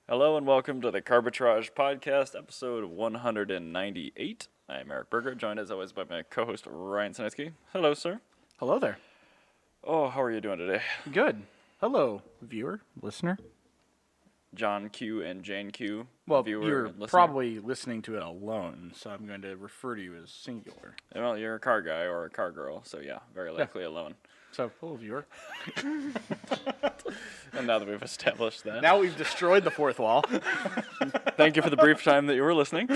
Hello and welcome to the Carbitrage podcast, episode 198. I am Eric Berger, joined as always by my co-host Ryan Sinitsky. Hello, sir. Hello there. Oh, how are you doing today? Good. Hello, viewer, listener. John Q and Jane Q, Well, viewer you're and listener. probably listening to it alone, so I'm going to refer to you as singular. Well, you're a car guy or a car girl, so yeah, very likely alone. So, hello, viewer. And now that we've established that, Now we've destroyed the fourth wall. thank you for the brief time that you were listening.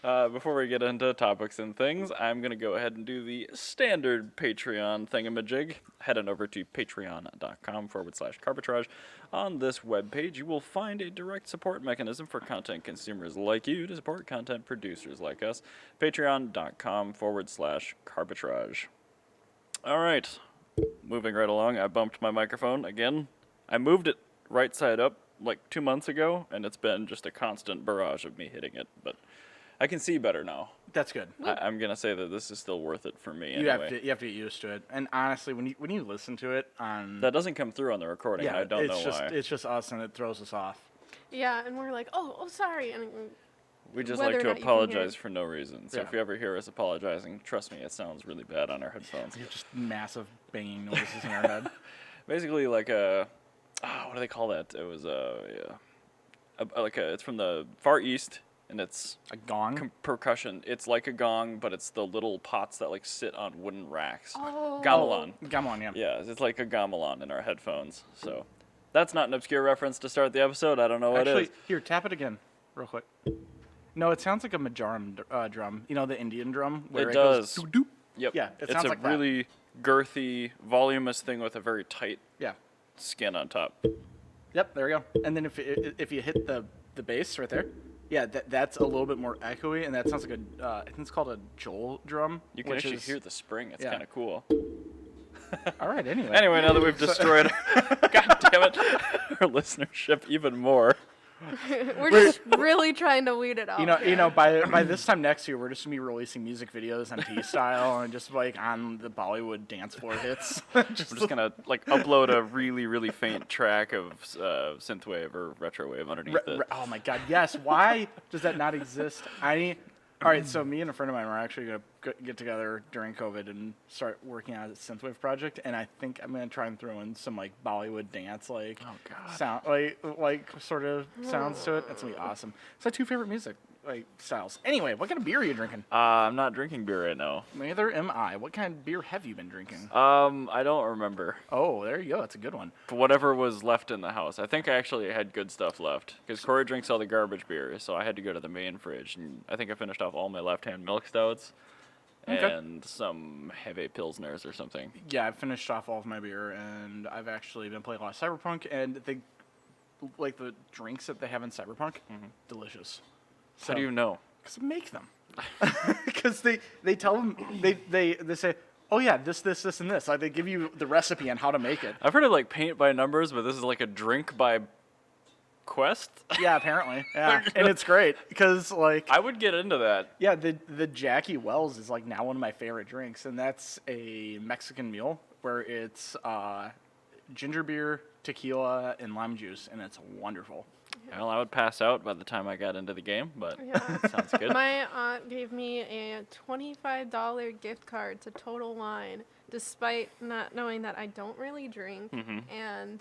Before we get into topics and things, I'm going to go ahead and do the standard Patreon thingamajig. Head on over to patreon.com/carbitrage. On this webpage, you will find a direct support mechanism for content consumers like you to support content producers like us. Patreon.com/carbitrage. All right, moving right along. I bumped my microphone again. I moved it right side up like 2 months ago, and it's been just a constant barrage of me hitting it, but I can see better now. That's good. I'm going to say that this is still worth it for me You anyway. have to get used to it. And honestly, when you listen to it on... That doesn't come through on the recording. yeah, I don't know just, why. It's just us, and it throws us off. Yeah, and we're like, oh, sorry. And We just whether like or to not you can hear apologize it. for no reason. So Yeah. if you ever hear us apologizing, trust me, it sounds really bad on our headphones. Just massive banging noises in our head. Basically, like a, what do they call that? It was it's from the Far East, and it's A gong? percussion. It's like a gong, but it's the little pots that like sit on wooden racks. Oh. Gamelan. Gamelan, yeah. Yeah, it's like a gamelan in our headphones. So that's not an obscure reference to start the episode. I don't know what Actually, is. here, tap it again, real quick. No, it sounds like a Majaram drum. You know, the Indian drum? Where It goes does. doop-doop? Yep. Yeah, it it's sounds a like that. really girthy, voluminous thing with a very tight Yeah. skin on top. Yep, there we go. And then if you hit the bass right there, yeah, that's a little bit more echoey, and that sounds like I think it's called a Joel drum. You can which actually is, hear the spring. It's yeah. kind of cool. All right, anyway. Anyway, now that we've destroyed, God damn it, our listenership even more. we're just really trying to weed it out. You know, by this time next year, we're just gonna be releasing music videos on T-style and just like on the Bollywood dance floor hits. We're just gonna like upload a really, really faint track of synthwave or retrowave underneath it. Oh my God, yes. Why does that not exist? All right, so me and a friend of mine were actually going to get together during COVID and start working on a synthwave project, and I think I'm going to try and throw in some like Bollywood dance like sound like sort of sounds to it. That's going to be awesome. It's my two favorite music like styles. Anyway, what kind of beer are you drinking? I'm not drinking beer right now. Neither am I. What kind of beer have you been drinking? I don't remember. Oh, there you go. That's a good one. Whatever was left in the house. I think I actually had good stuff left. Because Corey drinks all the garbage beer, so I had to go to the main fridge. And I think I finished off all my left-hand milk stouts. Okay. And some heavy pilsners or something. Yeah, I've finished off all of my beer, and I've actually been playing a lot of Cyberpunk, and the drinks that they have in Cyberpunk, delicious. How do you know? Because make them. Because they tell them, they say, oh yeah, this, and this. Like, they give you the recipe on how to make it. I've heard of like paint by numbers, but this is like a drink by quest? Yeah, apparently. Yeah, and it's great. Because, like... I would get into that. Yeah, the Jackie Wells is, like, now one of my favorite drinks. And that's a Mexican mule where it's ginger beer, tequila, and lime juice. And it's wonderful. Well, I would pass out by the time I got into the game, but Yeah. sounds good. My aunt gave me a $25 gift card to Total Wine, despite not knowing that I don't really drink. And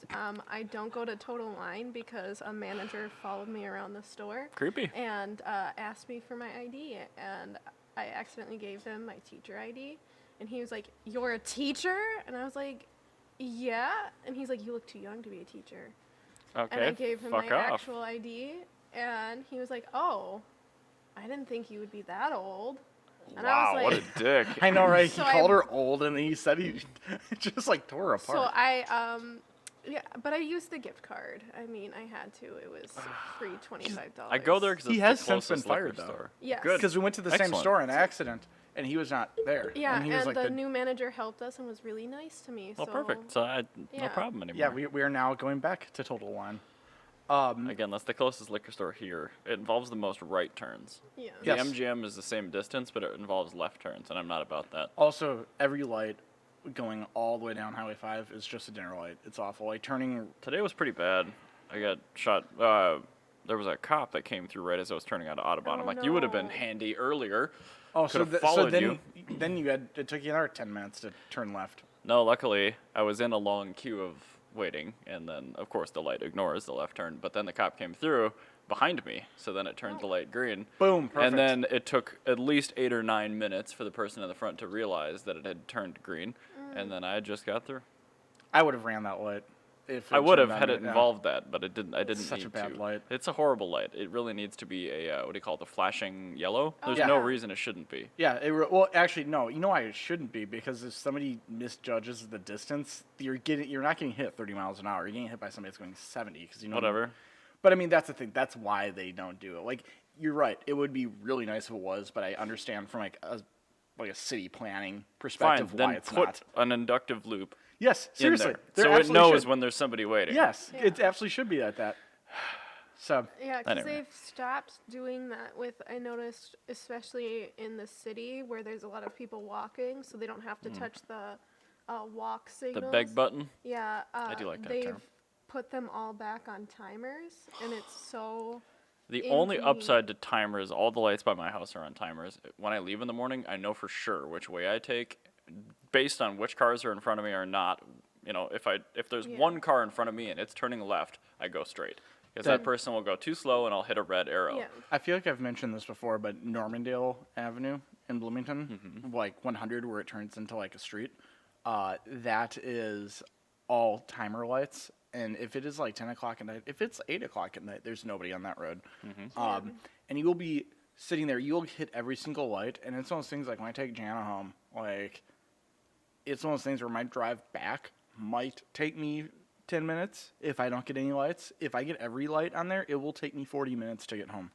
I don't go to Total Wine because a manager followed me around the store. Creepy. And asked me for my ID. And I accidentally gave him my teacher ID. And he was like, "You're a teacher?" And I was like, "Yeah." And he's like, "You look too young to be a teacher." Okay, And I gave him fuck my off. actual ID, and he was like, "Oh, I didn't think you would be that old." And Wow, I was what like, a dick. I know, right? So he called her old, and he said he just, like, tore her apart. so I, yeah, but I used the gift card. I mean, I had to. It was free $25. I go there because He it's has the since been closest liquor fired, though. store. Yes. Good. Because we went to the same Excellent. store in accident, and he was not there. Yeah, and he was and like the new manager helped us and was really nice to me. Well, so perfect. So no yeah. problem anymore. Yeah, we are now going back to Total Wine. Again, that's the closest liquor store here. It involves the most right turns. Yeah. The Yes. MGM is the same distance, but it involves left turns, and I'm not about that. Also, every light going all the way down Highway 5 is just a dinner light. It's awful. Like turning. Today was pretty bad. I got shot. There was a cop that came through right as I was turning out of Audubon. Oh, I'm like, you would have been no. handy earlier. Oh, Could have followed you. then it took you another 10 minutes to turn left. No, luckily I was in a long queue of waiting, and then of course the light ignores the left turn. But then the cop came through behind me, so then it turned the light green. Boom, perfect. And then it took at least 8 or 9 minutes for the person in the front to realize that it had turned green, and then I just got through. I would have ran that light. If I would have turned had on it me, yeah. involved that, but it didn't. I didn't Such a need bad to. light. It's a horrible light. It really needs to be a what do you call it? The flashing yellow. There's yeah. no reason it shouldn't be. Yeah, well, actually, no. You know why it shouldn't be? Because if somebody misjudges the distance, you're not getting hit 30 miles an hour. You're getting hit by somebody that's going 70. Because Whatever. But I mean, that's the thing. That's why they don't do it. Like, you're right. It would be really nice if it was, but I understand from like a city planning perspective Fine. why Then it's put not. an inductive loop Yes, in seriously. there, There so it absolutely knows should. when there's somebody waiting. Yes, Yeah. it absolutely should be like that. So Yeah, because Anyway. they've stopped doing that with, I noticed, especially in the city where there's a lot of people walking, so they don't have to touch the walk The signals. beg button. Yeah, do like that they've term. put them all back on timers, and it's so. The only Inconvenient. upside to timers, all the lights by my house are on timers. When I leave in the morning, I know for sure which way I take, based on which cars are in front of me or not. You know, if there's Yeah. one car in front of me and it's turning left, I go straight. Because that person will go too slow and I'll hit a red arrow. Yeah. I feel like I've mentioned this before, but Normandale Avenue in Bloomington, like 100, where it turns into like a street, that is all timer lights. And if it is like 10 o'clock at night, if it's 8 o'clock at night, there's nobody on that road. And you'll be sitting there, you'll hit every single light. And it's one of those things like when I take Jana home, like, it's one of those things where my drive back might take me 10 minutes if I don't get any lights. If I get every light on there, it will take me 40 minutes to get home.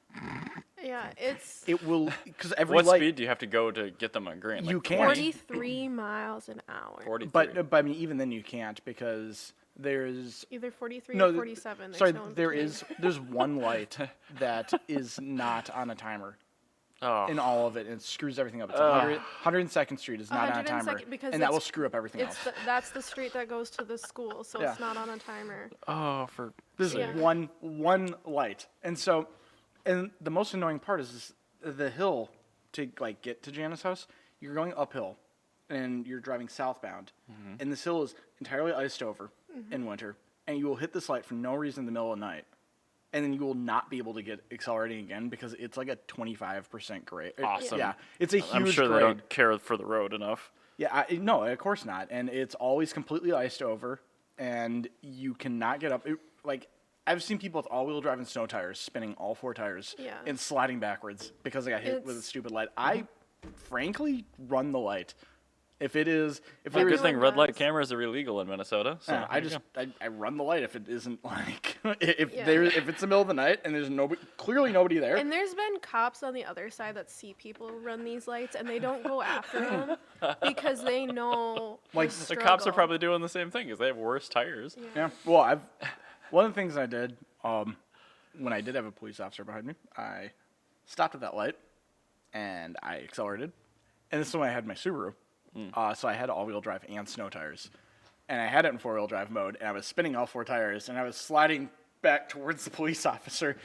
Yeah, it's It will, because every What light. speed do you have to go to get them on green? You Like can. 43 miles an hour. 43. But I mean, even then you can't because there's Either 43 no. or 47. There's Sorry, no in there between. there's one light that is not on a timer Oh. in all of it, and it screws everything up. It's 102nd Street is not on a 102nd, timer, because and that will it's- screw up everything else. That's the street that goes to the school, so Yeah. it's not on a timer. Oh, for There's Yeah. one light, and so, and the most annoying part is the hill to like get to Jana's house. You're going uphill, and you're driving southbound, and this hill is entirely iced over in winter, and you will hit this light for no reason in the middle of the night, and then you will not be able to get accelerating again because it's like a 25% grade. Awesome. Yeah, it's a huge I'm sure grade. they don't care for the road enough. Yeah, no, of course not. And it's always completely iced over, and you cannot get up. Like, I've seen people with all-wheel drive and snow tires spinning all 4 tires Yeah. and sliding backwards because they got hit with a It's- stupid light. I, frankly, run the light. If there Well, is, good Everyone thing red light does. cameras are illegal in Minnesota. So I there you just go. I run the light if it isn't like if Yeah. if it's the middle of the night and there's clearly nobody there. And there's been cops on the other side that see people run these lights, and they don't go after them because they know Like, the The cops are struggle. probably doing the same thing because they have worse tires. Yeah. Well, one of the things I did when I did have a police officer behind me, I stopped at that light and I accelerated. And this is when I had my Subaru. So I had all-wheel drive and snow tires. And I had it in four-wheel drive mode, and I was spinning all 4 tires, and I was sliding back towards the police officer.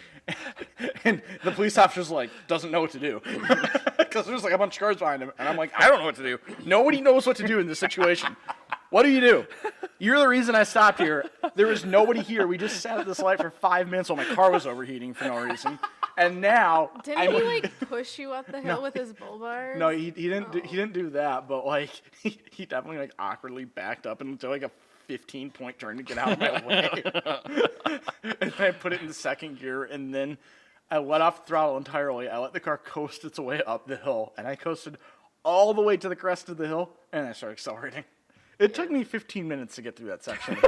And the police officer's like, doesn't know what to do. Because there's like a bunch of cars behind him. And I'm like, I don't know what to do. Nobody knows what to do in this situation. What do you do? You're the reason I stopped here. There was nobody here. We just sat at this light for 5 minutes while my car was overheating for no reason. And now Didn't he like push you up the hill with his bull bars? No, he didn't. He didn't do that. But like, he definitely like awkwardly backed up into like a 15-point turn to get out of my way. And I put it in the second gear, and then I let off the throttle entirely. I let the car coast its way up the hill, and I coasted all the way to the crest of the hill, and I started accelerating. It took me 15 minutes to get through that section of the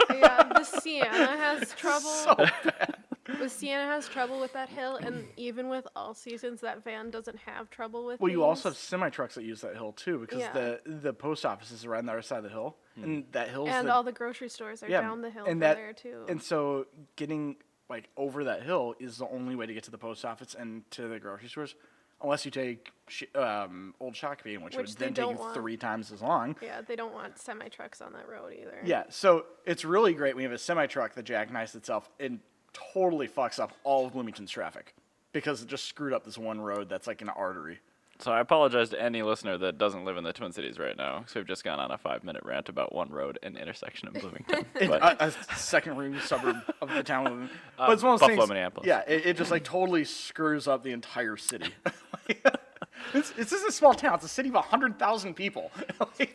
hill. Yeah, the Sienna has trouble. So bad. The Sienna has trouble with that hill, and even with all seasons, that van doesn't have trouble with. Well, you also have these. semi trucks that use that hill too, because Yeah. the post office is right on the other side of the hill, and that hill's And the, all the grocery stores are down the hill and from that, there too. And so getting like over that hill is the only way to get to the post office and to the grocery stores. unless you take old Shakopee, which would Which they then take don't you want. 3 times as long. Yeah, they don't want semi trucks on that road either. Yeah, so it's really great when you have a semi-truck that jackknifes itself and totally fucks up all of Bloomington's traffic because it just screwed up this one road that's like an artery. So I apologize to any listener that doesn't live in the Twin Cities right now. So we've just gone on a 5-minute rant about one road and intersection in Bloomington. But, A second-ring suburb of the town. But it's one of those Buffalo, things. Minneapolis. Yeah, it just like totally screws up the entire city. This is a small town. It's a city of 100,000 people. It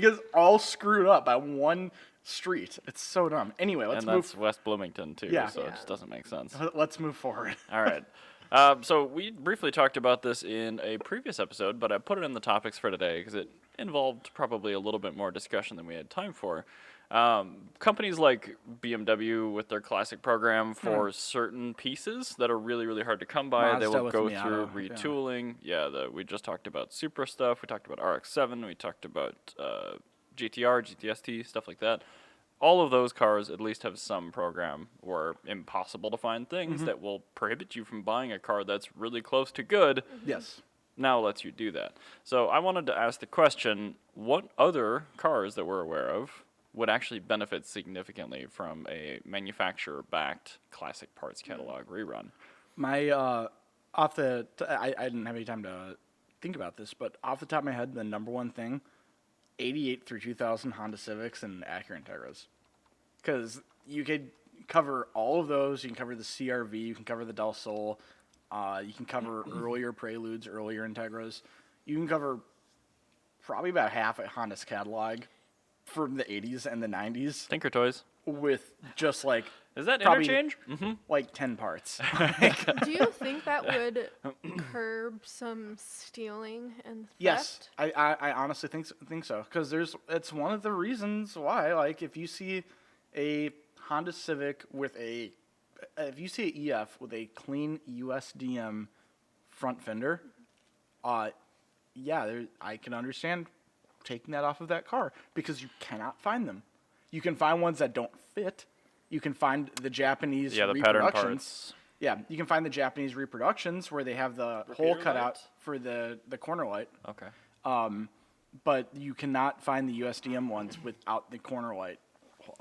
gets all screwed up by one street. It's so dumb. Anyway, let's and move. that's West Bloomington, too, Yeah. so it Yeah. just doesn't make sense. Let's move forward. All right. So we briefly talked about this in a previous episode, but I put it in the topics for today because it involved probably a little bit more discussion than we had time for. Companies like BMW with their classic program for certain pieces that are really, really hard to come by, they Mazda will with go Miata, through yeah. retooling. We just talked about Supra stuff. We talked about RX-7. We talked about GTR, GTST, stuff like that. All of those cars at least have some program or impossible to find things that will prohibit you from buying a car that's really close to good. Yes. Now lets you do that. So I wanted to ask the question, what other cars that we're aware of would actually benefit significantly from a manufacturer-backed classic parts catalog rerun? My I didn't have any time to think about this, but off the top of my head, the number one thing, 88 through 2000 Honda Civics and Acura Integras, because you could cover all of those. You can cover the CRV, you can cover the Del Sol, you can cover earlier Preludes, earlier Integras. You can cover probably about half of Honda's catalog from the 80s and the 90s Tinker Toys. with just like Is that probably interchange? like 10 parts. Do you think that would curb some stealing and theft? Yes, I honestly think so because it's one of the reasons why, like, if you see a Honda Civic with if you see an EF with a clean USDM front fender, I can understand taking that off of that car because you cannot find them. You can find ones that don't fit. You can find the Japanese The pattern reproductions. parts. Yeah, you can find the Japanese reproductions where they have the hole cut out light? for the corner light. Okay. But you cannot find the USDM ones without the corner light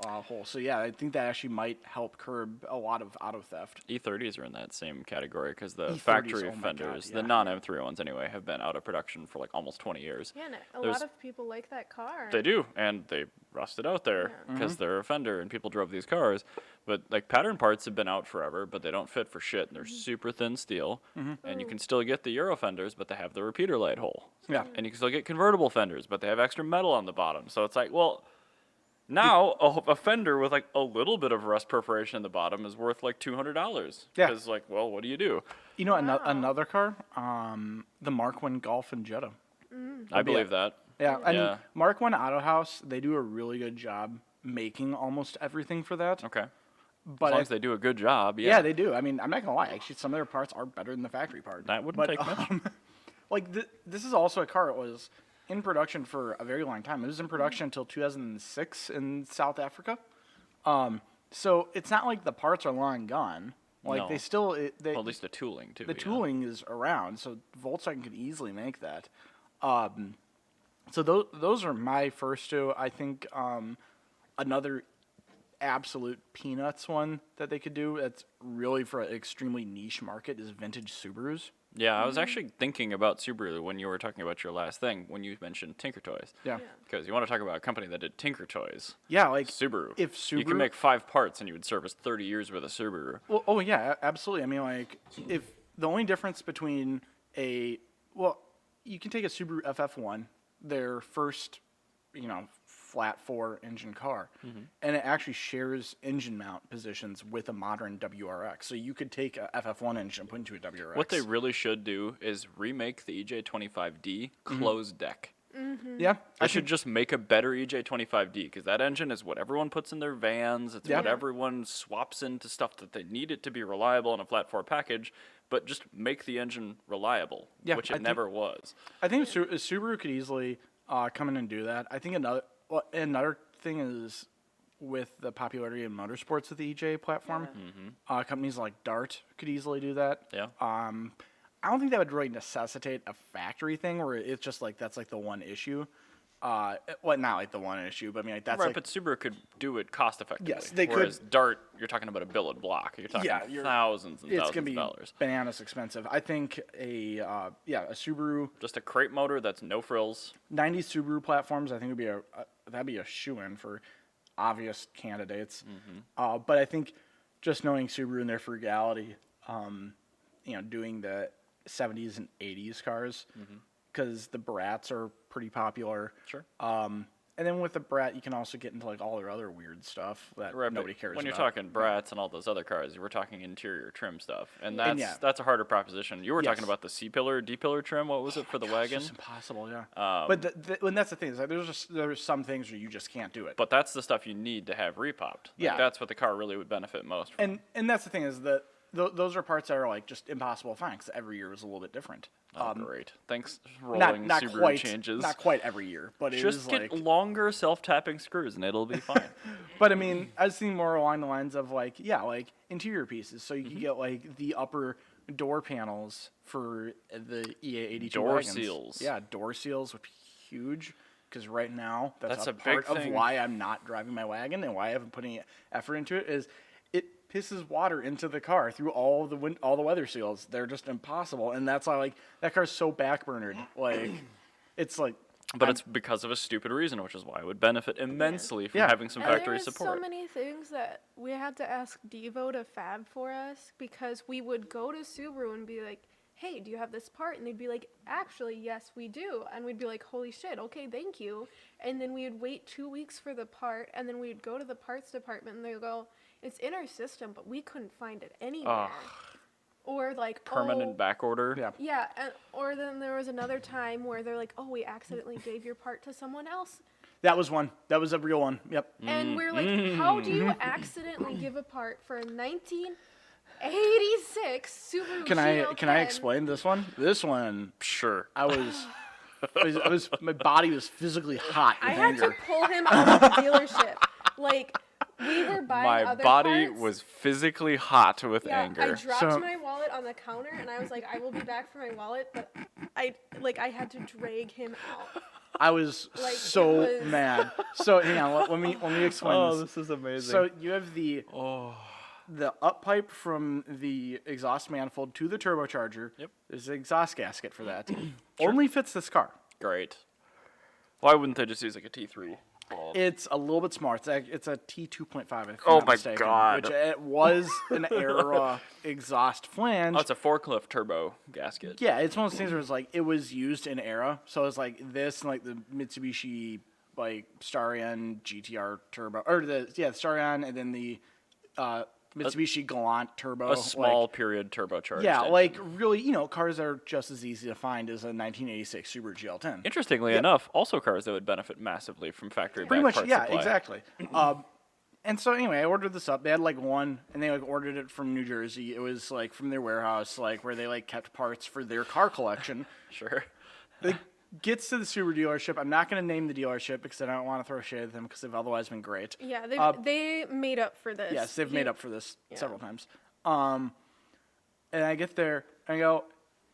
hole. So yeah, I think that actually might help curb a lot of auto theft. E30s are in that same category because the E30s, factory oh my God, fenders, yeah. the non-M3 ones anyway, have been out of production for like almost 20 years. Yeah, and a There's- lot of people like that car. They do, and they rusted out there because they're a fender and people drove these cars. But like pattern parts have been out forever, but they don't fit for shit. And they're super thin steel, and you can still get the Euro fenders, but they have the repeater light hole. Yeah. And you can still get convertible fenders, but they have extra metal on the bottom. So it's like, well, now a fender with like a little bit of rust perforation in the bottom is worth like $200. Yeah. Because like, well, what do you do? You know, another car, the Mark I Golf and Jetta. I believe that. Yeah, I mean, Yeah. Mark I Auto House, they do a really good job making almost everything for that. Okay. But As long I- as they do a good job, yeah, they do. I mean, I'm not gonna lie. Actually, some of their parts are better than the factory part. That wouldn't But, take much. Like this is also a car that was in production for a very long time. It was in production until 2006 in South Africa. So it's not like the parts are long gone. Like No. they still Well, at least the tooling too. the yeah. tooling is around, so Volkswagen could easily make that. So those are my first two. I think another absolute peanuts one that they could do that's really for an extremely niche market is vintage Subarus. Yeah, I was actually thinking about Subaru when you were talking about your last thing when you mentioned Tinker Toys. Yeah. Because you want to talk about a company that did Tinker Toys. Yeah, like Subaru. if Subaru You can make 5 parts and you would service 30 years with a Subaru. Well, oh yeah, absolutely. I mean, like, if the only difference between you can take a Subaru FF1, their first, flat 4 engine car, and it actually shares engine mount positions with a modern WRX. So you could take a FF1 engine and put into a WRX. What they really should do is remake the EJ25D closed deck. yeah, I should just make a better EJ25D because that engine is what everyone puts in their vans. It's Yeah. what everyone swaps into stuff that they need it to be reliable in a flat 4 package, but just make the engine reliable, Yeah, which I it think- never was. I think Subaru could easily come in and do that. I think another thing is with the popularity in motorsports with the EJ platform, companies like Dart could easily do that. Yeah. I don't think that would really necessitate a factory thing where it's just like that's like the one issue. Well, not like the one issue, but I mean like that's Right, like but Subaru could do it cost effectively. Yes, they could. Whereas Dart, you're talking about a billet block. You're talking thousands and it's thousands gonna be of dollars. bananas expensive. I think a Subaru Just a crate motor that's no frills. 90s Subaru platforms, I think would be that'd be a shoe-in for obvious candidates. But I think just knowing Subaru and their frugality, doing the 70s and 80s cars, because the Brats are pretty popular. Sure. And then with the Brat, you can also get into like all their other weird stuff that Right, nobody but cares when about. you're talking Brats and all those other cars, we're talking interior trim stuff, and And that's a harder proposition. You were talking Yes. about the C-pillar, D-pillar trim. What was it for the wagon? It's just impossible, yeah. But and that's the thing is like there's some things where you just can't do it. But that's the stuff you need to have repopped. Yeah. That's what the car really would benefit most from. And that's the thing is that those are parts that are like just impossible to find because every year is a little bit different. Great. Thanks, rolling Not Subaru quite changes. not quite every year, but it Just is get like. longer self-tapping screws and it'll be fine. But I mean, I was thinking more along the lines of like interior pieces. So you can get like the upper door panels for the EA82 Door wagons. seals. Yeah, door seals would be huge because right now That's a a big part of thing. why I'm not driving my wagon and why I haven't put any effort into it is it pisses water into the car through all the weather seals. They're just impossible, and that's why like that car's so backburnered. Like it's like. But it's because of a stupid reason, which is why it would benefit immensely from Yeah. having some And there factory was support. so many things that we had to ask Devo to fab for us because we would go to Subaru and be like, hey, do you have this part? And they'd be like, actually, yes, we do. And we'd be like, holy shit, okay, thank you. And then we would wait 2 weeks for the part, and then we'd go to the parts department, and they'd go, it's in our system, but we couldn't find it anywhere. Or like, Permanent back order. Yeah. Yeah, or then there was another time where they're like, oh, we accidentally gave your part to someone else. That was one. That was a real one. Yep. And we're like, how do you accidentally give a part for a 1986 Subaru Can I GL10? explain this one? This one, Sure. I was my body was physically hot with I had to anger. pull him out of the dealership. Like, we were buying My other body parts. was physically hot with Yeah, anger. I dropped So- my wallet on the counter, and I was like, I will be back for my wallet, but I had to drag him out. I was Like, so it was- mad. So hang on, let me explain this. is amazing. So you have the up pipe from the exhaust manifold to the turbocharger. Yep. There's an exhaust gasket for that. Only fits this car. Great. Why wouldn't they just use like a T3? It's a little bit smart. It's a T2.5. If I'm Oh not my mistaken, God. Which it was an era exhaust flange. Oh, it's a forklift turbo gasket. Yeah, it's one of those things where it's like it was used in era. So it's like this and like the Mitsubishi like Starion GTR turbo or the Starion and then the Mitsubishi Galant turbo. A small period turbocharged. Yeah, engine. like really, cars that are just as easy to find as a 1986 Subaru GL10. Interestingly enough, also cars that would benefit massively from factory Pretty back much, part yeah, supply. exactly. And so anyway, I ordered this up. They had like one, and they like ordered it from New Jersey. It was like from their warehouse, like where they like kept parts for their car collection. Sure. It gets to the Subaru dealership. I'm not going to name the dealership because I don't want to throw shade at them because they've otherwise been great. Yeah, they made up for this. Yes, they've made up for this Yeah. several times. And I get there, and I go,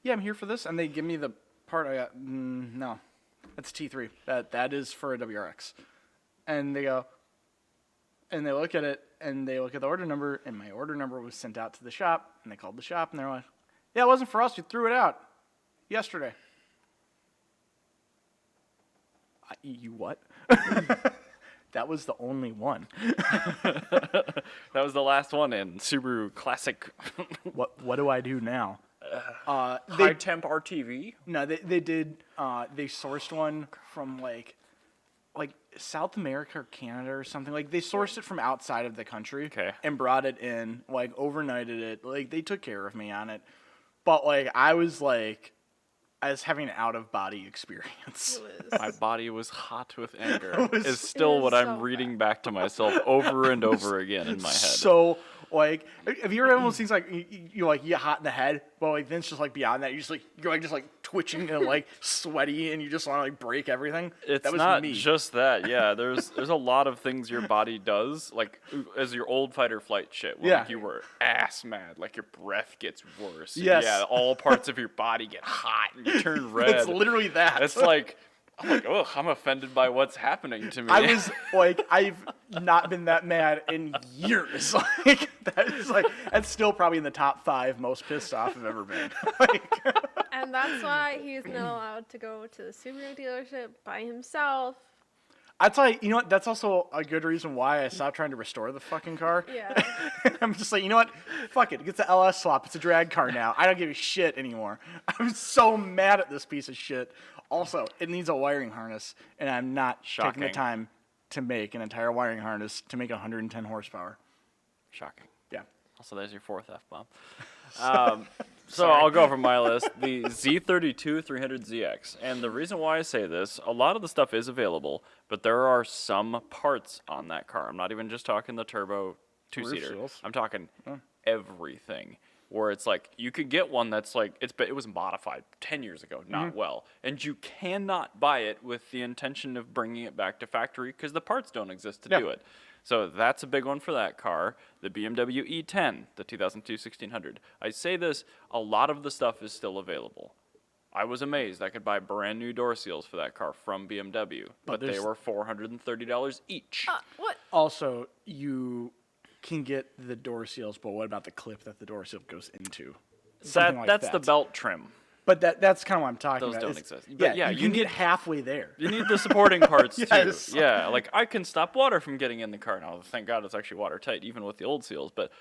yeah, I'm here for this. And they give me the part. I got, no, that's T3. That is for a WRX. And they go, and they look at it, and they look at the order number, and my order number was sent out to the shop, and they called the shop, and they're like, yeah, it wasn't for us. You threw it out yesterday. You what? That was the only one. That was the last one in Subaru Classic What do I do now? high temp RTV. No, they did. They sourced one from like South America or Canada or something. Like they sourced it from outside of the country. Okay. And brought it in. Like overnighted it. Like they took care of me on it. But like I was having an out of body experience. It was- My body was hot with anger. Is still It was what I'm so reading back to myself over and over again in my head. So Like, have you ever had one of those things like you like get hot in the head, but like then it's just like beyond that, you're just like twitching and like sweaty, and you just want to like break everything. It's that was not me. just that. Yeah, there's a lot of things your body does, like as your old fight or flight shit. Where, Yeah. like, you were ass mad, like your breath gets worse. Yes. Yeah, all parts of your body get hot and you turn red. It's literally that. It's like, I'm like, oh, I'm offended by what's happening to me. I was like, I've not been that mad in years. Like that's still probably in the top 5 most pissed off I've ever been. Like, And that's why he's not allowed to go to the Subaru dealership by himself. I'd say, you know what? That's also a good reason why I stopped trying to restore the fucking car. Yeah. I'm just like, you know what? Fuck it. It gets the LS swap. It's a drag car now. I don't give a shit anymore. I'm so mad at this piece of shit. Also, it needs a wiring harness, and I'm not taking the Shocking. time to make an entire wiring harness to make 110 horsepower. Shocking. Yeah. Also, there's your 4th F-bomb. So I'll go over my list. The Z32 300ZX. And the reason why I say this, a lot of the stuff is available, but there are some parts on that car. I'm not even just talking the turbo 2-seater. seals. I'm talking everything. Where it's like, you could get one that's like, it was modified 10 years ago, not well. And you cannot buy it with the intention of bringing it back to factory because the parts don't exist to do it. So that's a big one for that car. The BMW E10, the 2002 1600. I say this, a lot of the stuff is still available. I was amazed I could buy brand new door seals for that car from BMW, but they there's- were $430 each. What? Also, you can get the door seals, but what about the clip that the door seal goes into? Something like That's that. the belt trim. But that's kind of what I'm talking Those about. don't It's- exist. Yeah, But yeah, you you can need- get halfway there. You need the supporting parts Yes. too. Yeah, like I can stop water from getting in the car now. Thank God it's actually watertight, even with the old seals. But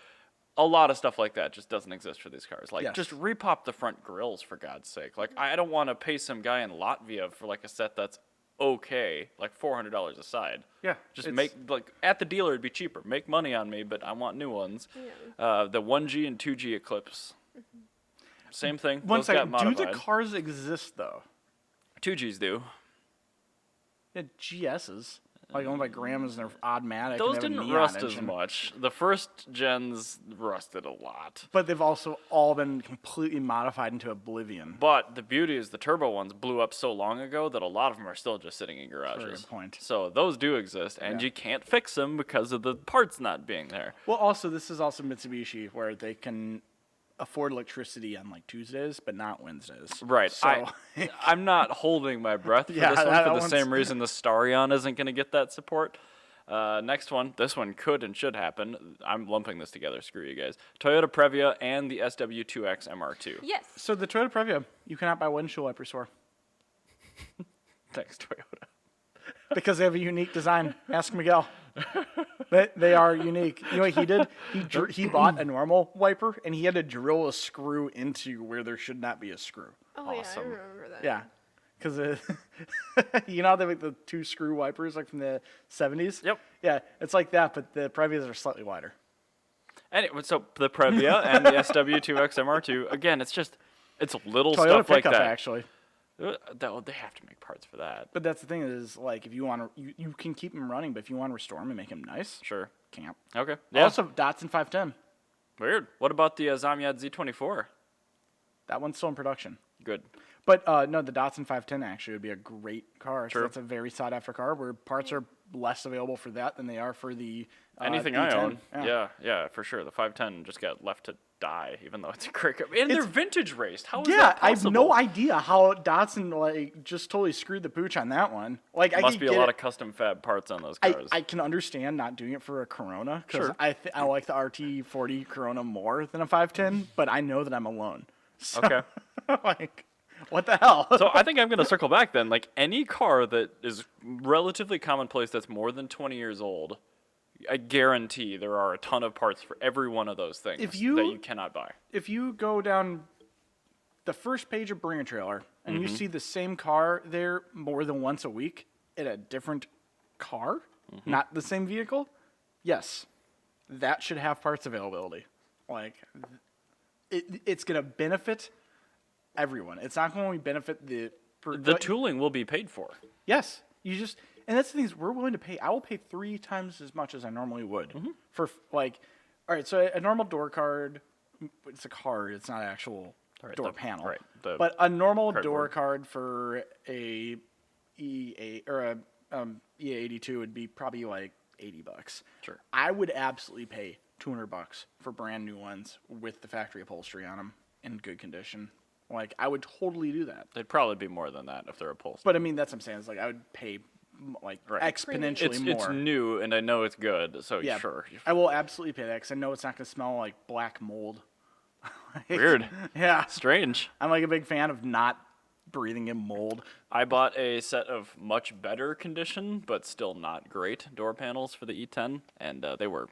a lot of stuff like that just doesn't exist for these cars. Like, Yes. just repop the front grills for God's sake. Like, I don't want to pay some guy in Latvia for like a set that's okay, like $400 a side. Yeah, Just it's- make, like, at the dealer it'd be cheaper. Make money on me, but I want new ones. The 1G and 2G Eclipse. Same thing. One Those got second. Do modified. the cars exist though? 2Gs do. Yeah, GSs. Like owned by Grandmas and they're Oddmatic. Those and they have a didn't neon rust as engine. much. The first gens rusted a lot. But they've also all been completely modified into oblivion. But the beauty is the turbo ones blew up so long ago that a lot of them are still just sitting in Very garages. good point. So those do exist, and you can't fix them because of the parts not being there. Well, also this is also Mitsubishi where they can afford electricity on like Tuesdays, but not Wednesdays. Right. So I'm not holding my breath for Yeah, this one that for the one's- same reason the Starion isn't going to get that support. Next one, this one could and should happen. I'm lumping this together. Screw you guys. Toyota Previa and the SW2X MR2. Yes. So the Toyota Previa, you cannot buy windshield wipers for Thanks, Toyota. because they have a unique design. Ask Miguel. They are unique. You know what he did? He bought a normal wiper and he had to drill a screw into where there should not be a screw. Oh yeah, I Awesome. remember that. Yeah, because you know how they make the 2 screw wipers like from the 70s. Yep. Yeah, it's like that, but the Previas are slightly wider. Anyway, so the Previa and the SW2X MR2, again, it's little Toyota stuff like pickup that. actually. They have to make parts for that. But that's the thing is like if you want to, you can keep them running, but if you want to restore them and make them nice, Sure. can't. Okay. Yeah. Also, Datsun 510. Weird. What about the Zamyad Z24? That one's still in production. Good. But no, the Datsun 510 actually would be a great car. True. So that's a very sought after car where parts are less available for that than they are for the Anything I E10. own. Yeah, for sure. The 510 just got left to die, even though it's a great car. And they're vintage raced. How is Yeah, that I have possible? no idea how Datsun like just totally screwed the pooch on that one. Like I Must could be a get lot it. of custom fab parts on those I, cars. I can understand not doing it for a Corona because Sure. I like the RT40 Corona more than a 510, but I know that I'm alone. So, Okay. like, what the hell? So I think I'm going to circle back then. Like any car that is relatively commonplace that's more than 20 years old, I guarantee there are a ton of parts for every one of those things that you cannot buy. If you go down the first page of Bring a Trailer and you see the same car there more than once a week in a different car, not the same vehicle, yes, that should have parts availability. Like, it's going to benefit everyone. It's not going to benefit the Tooling will be paid for. Yes, you just, and that's the thing is we're willing to pay. I will pay 3 times as much as I normally would for like All right, so a normal door card, it's a card. It's not an actual Right, door the- panel. right, the But a normal door cardboard. card for a EA or a EA82 would be probably like $80. Sure. I would absolutely pay $200 for brand new ones with the factory upholstery on them in good condition. Like I would totally do that. They'd probably be more than that if they're upholstered. But I mean, that's what I'm saying. It's like I would pay like Right. exponentially more. It's new, and I know it's good, so Yeah, sure. I will absolutely pay that because I know it's not going to smell like black mold. Weird. Yeah. Strange. I'm like a big fan of not breathing in mold. I bought a set of much better condition, but still not great door panels for the E10, and they were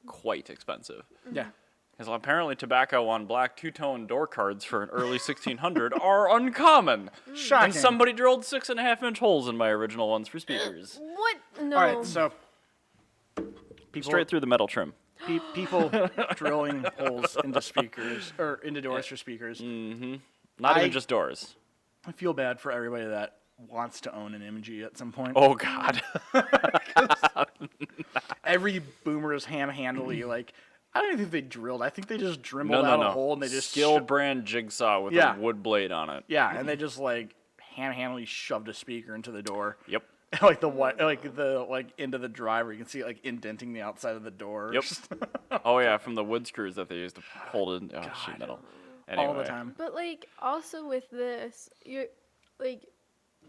quite expensive. Yeah. Because apparently tobacco on black two-tone door cards for an early 1600 are uncommon. Shocking. And somebody drilled 6.5-inch holes in my original ones for speakers. What? No. All right, so people Straight through the metal trim. people drilling holes into speakers or into doors for speakers. Not I- even just doors. I feel bad for everybody that wants to own an MG at some point. Oh, God. Every boomer is ham-handedly like. I don't even think they drilled. I think they just drembled No, no, out no. a hole and they just Skill brand jigsaw with Yeah. a wood blade on it. yeah, and they just like ham-handedly shoved a speaker into the door. Yep. like the into the driver, you can see it like indenting the outside of the door. Yep. Oh, yeah, from the wood screws that they used to hold in sheet metal. Anyway. all the time. But like also with this, you're like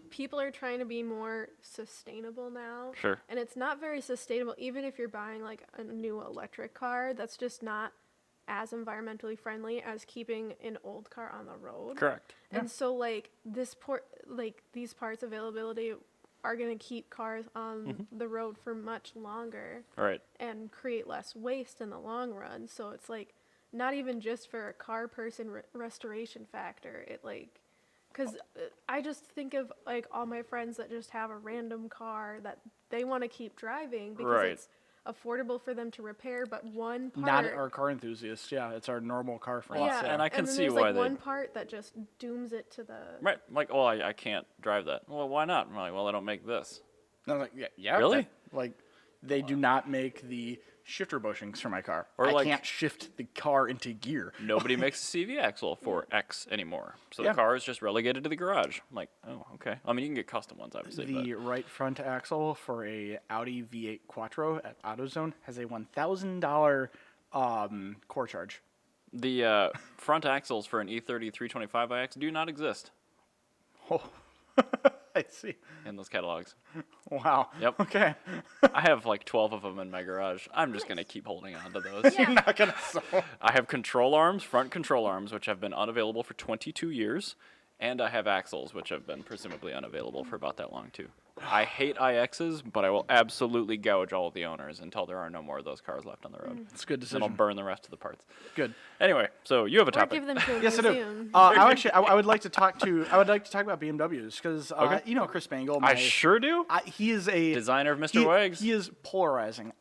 people are trying to be more sustainable now. Sure. And it's not very sustainable even if you're buying like a new electric car, that's just not as environmentally friendly as keeping an old car on the road. Correct. And so like these parts availability are going to keep cars on the road for much longer All right. and create less waste in the long run. So it's like not even just for a car person restoration factor. It like, because I just think of like all my friends that just have a random car that they want to keep driving because Right. it's affordable for them to repair, but one part. Not our car enthusiasts. Yeah, it's our normal car friends. Yeah, and I can then see there's why like they- one part that just dooms it to the. Right. Like, oh, I can't drive that. Well, why not? I'm like, well, I don't make this. And I was like, yeah. Really? Like, they do not make the shifter bushings for my car. Or I like- can't shift the car into gear. Nobody makes a CV axle for X anymore. So Yeah. the car is just relegated to the garage. I'm like, oh, okay. I mean, you can get custom ones, obviously. The right front axle for a Audi V8 Quattro at AutoZone has a $1,000 core charge. but the front axles for an E30 325iX do not exist Oh, I see. in those catalogs. Wow. Yep. Okay. I have like 12 of them in my garage. I'm just going to keep holding on to those. Yeah. Not gonna sell. I have control arms, front control arms, which have been unavailable for 22 years. And I have axles, which have been presumably unavailable for about that long, too. I hate IXs, but I will absolutely gouge all of the owners until there are no more of those cars left on the road. It's a good Then I'll decision. burn the rest of the parts. Good. Anyway, so you have a Or topic. give them to a Yes, I do. museum. I would like to talk about BMWs because Okay. you know Chris Bangle. I sure do. He is a Designer of Mr. Wags. He is polarizing.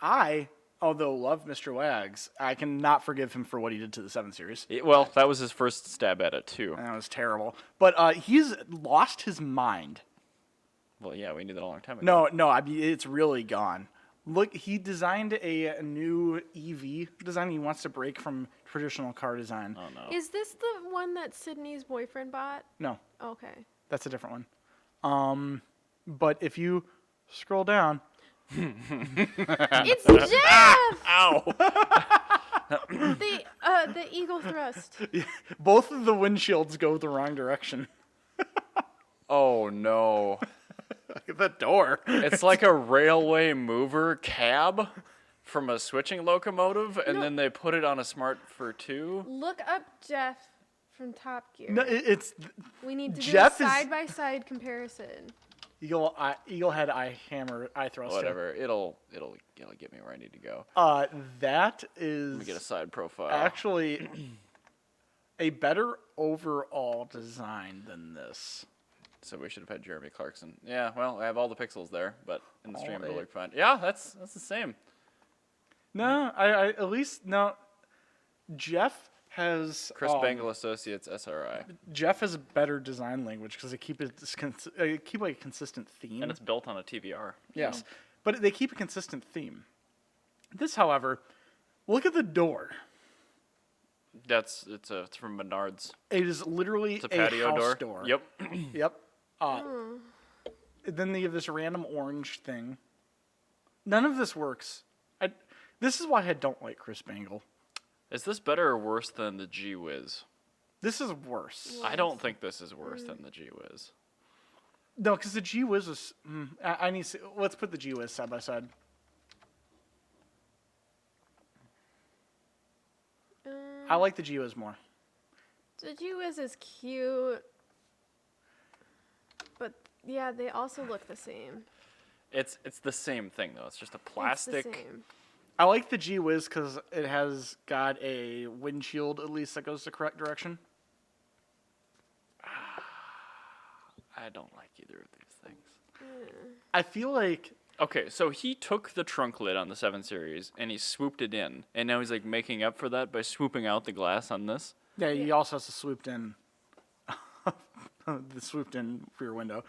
Although love Mr. Wags, I cannot forgive him for what he did to the 7 Series. Well, that was his first stab at it, too. That was terrible. But he's lost his mind. Well, yeah, we knew that a long time ago. No, I mean, it's really gone. Look, he designed a new EV design. He wants to break from traditional car design. Oh, no. Is this the one that Sydney's boyfriend bought? No, Okay. that's a different one. But if you scroll down, It's Jeff! Ow! The Eagle Thrust. both of the windshields go the wrong direction. Oh, no. Look at the door. It's like a railway mover cab from a switching locomotive, and No. then they put it on a Smart for 2. Look up Jeff from Top Gear. No, it's We need to Jeff do is- a side-by-side comparison. Eagle head eye hammer eye thruster. Whatever. It'll get me where I need to go. That is Let me get a side profile. actually a better overall design than this. So we should have had Jeremy Clarkson. Yeah, well, I have all the pixels there, but in the stream it'll eight. look fine. Yeah, that's the same. No, I at least no. Jeff has Chris Bangle Associates SRI. Jeff has a better design language because they keep like a consistent theme. And it's built on a TVR. Yes, but they keep a consistent theme. This, however, Look at the door. It's from Menards. It is literally It's a patio house door. Yep. Yep. Then they have this random orange thing. None of this works. This is why I don't like Chris Bangle. Is this better or worse than the G-Wiz? This is worse. I don't think this is worse than the G-Wiz. No, because the G-Wiz was... I need to see, let's put the G-Wiz side by side. I like the G-Wiz more. The G-Wiz is cute, but yeah, they also look the same. It's the same thing though. It's just a plastic. It's the same. I like the G-Wiz because it has got a windshield at least that goes the correct direction. I don't like either of these things. I feel like... Okay, so he took the trunk lid on the 7 Series and he swooped it in, and now he's like making up for that by swooping out the glass on this. Yeah, he also has to swooped in the swooped in rear window.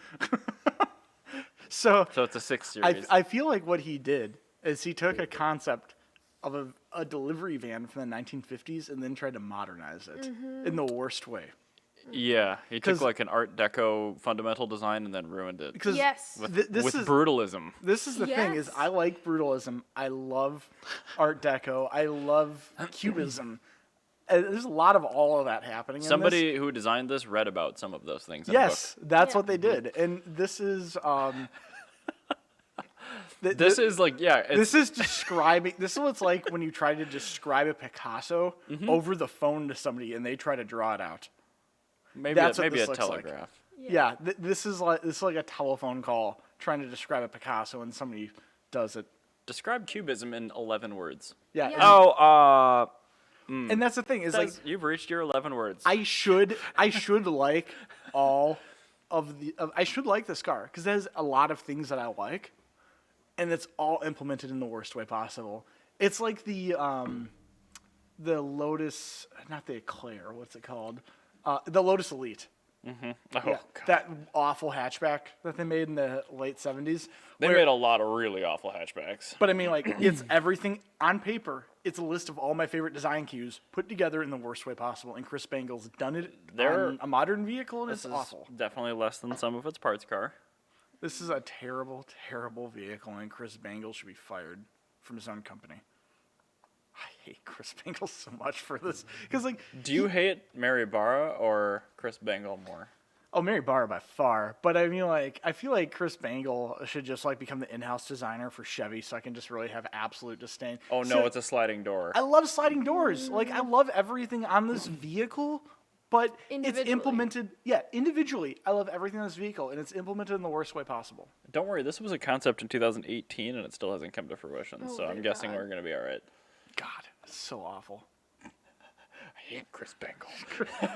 So it's a 6 Series. I feel like what he did is he took a concept of a delivery van from the 1950s and then tried to modernize it in the worst way. Yeah, he took 'Cause- like an Art Deco fundamental design and then ruined it Because Yes. with this is brutalism. this is the thing is Yes. I like brutalism. I love Art Deco. I love Cubism. There's a lot of all of that happening. in this. Somebody who designed this read about some of those things in Yes, that's Yeah. what they did, and this is This is like, yeah, it's, this is describing. This is what it's like when you try to describe a Picasso over the phone to somebody and they try to draw it out. maybe that's what maybe this a looks like. telegraph. Yeah, this is like a telephone call trying to describe a Picasso and somebody does it. Describe cubism in 11 words. Yeah, Yeah. Oh, and that's the thing is like you've reached your 11 words. I should like all of the I should like this car because there's a lot of things that I like, and it's all implemented in the worst way possible. It's like the Lotus, not the Eclair, what's it called? The Lotus Elite. Oh, Yeah, God. that awful hatchback that they made in the late 70s. They where- made a lot of really awful hatchbacks. But I mean, like, it's everything on paper. It's a list of all my favorite design cues put together in the worst way possible. And Chris Bangle's done it on a modern vehicle, and This it's is awful. definitely less than some of its parts car. This is a terrible, terrible vehicle, and Chris Bangle should be fired from his own company. I hate Chris Bangle so much for this. Because, like, Do you hate Mary Barra or Chris Bangle more? oh, Mary Barra by far. But I mean, like, I feel like Chris Bangle should just, like, become the in-house designer for Chevy so I can just really have absolute disdain. Oh, no, So- it's a sliding door. I love sliding doors. Like, I love everything on this vehicle, but it's Individually. implemented. Yeah, individually, I love everything on this vehicle, and it's implemented in the worst way possible. Don't worry, this was a concept in 2018 and it still hasn't come to fruition, Oh so my I'm guessing God. we're going to be all right. God, it's so awful. I hate Chris Bangle.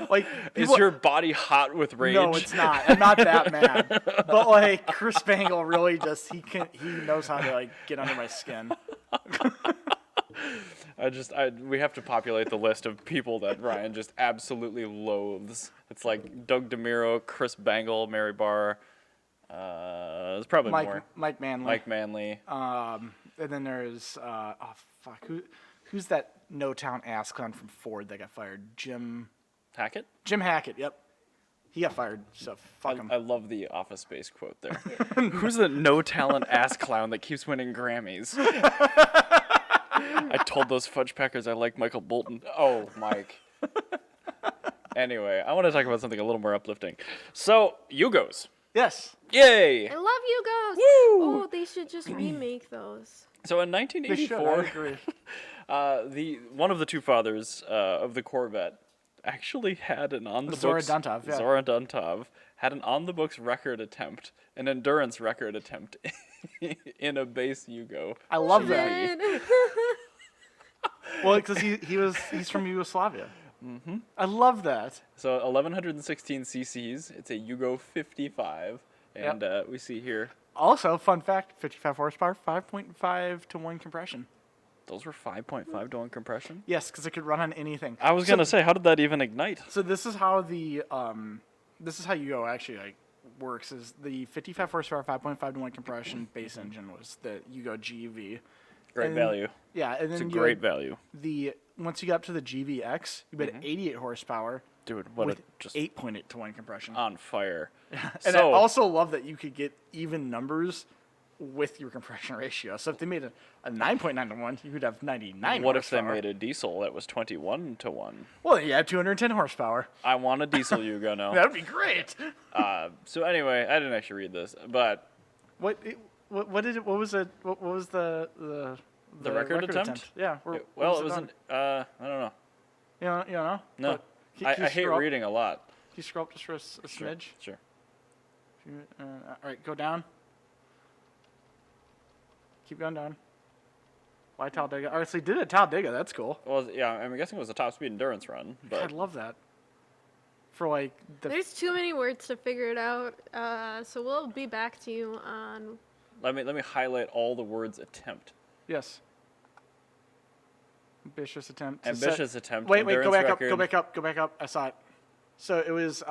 Like, Is people- your body hot with rage? No, it's not. I'm not that mad. But like, Chris Bangle really just he knows how to like get under my skin. We have to populate the list of people that Ryan just absolutely loathes. It's like Doug DeMiro, Chris Bangle, Mary Barr. There's probably more. Mike Manley. Mike Manley. And then there's who's that no town ass clown from Ford that got fired? Jim Hackett? Hackett. Yep, he got fired. So fuck him. I love the Office Space quote there. Who's the no talent ass clown that keeps winning Grammys? I told those fudge packers I like Michael Bolton. Oh, Mike. Anyway, I want to talk about something a little more uplifting. So, Yugos. Yes, Yay! I love Yugos. Woo! Oh, they should just remake those. So in they should. I 1984, agree. one of the two fathers of the Corvette actually had an on the Zora books Duntov, yeah. Zora Duntov had an on the books record attempt, an endurance record attempt in a base Yugo. I love that. Then- Well, because he's from Yugoslavia. Mm-hmm. I love that. So 1116 cc's. It's a Yugo 55, and we see here Also, fun fact: 55 horsepower, 5.5 to 1 compression. those were 5.5 to 1 compression. Yes, because it could run on anything. I was gonna say, how did that even ignite? So this is how Yugo actually like works. Is the 55 horsepower, 5.5 to 1 compression base engine was the Yugo GV, Great value. Yeah, and It's a then great value. once you got up to the GVX, you had 88 horsepower Dude, what with a just 8.8 to 1 compression. on fire. And I also love that you could get even numbers with your compression ratio. So if they made a 9.9 to 1, you could have 99 what if they horsepower. made a diesel that was 21 to 1? Well, you have 210 horsepower. I want a diesel Yugo now. That would be great. So anyway, I didn't actually read this, but What was the record attempt? Yeah. well, it wasn't. I don't know. You don't know? No, But I hate reading a lot. Can you scroll up just for a smidge? Sure. All right, go down. Keep going down. Why Talladega? Oh, so they did a Talladega. That's cool. Well, yeah, I'm guessing it was a top speed endurance run, but I'd love that. For like the There's too many words to figure it out, so we'll be back to you on. let me highlight all the words attempt. yes. Ambitious attempt. to Ambitious set- attempt. Wait, go endurance back record. up, go back up. I saw it. So it was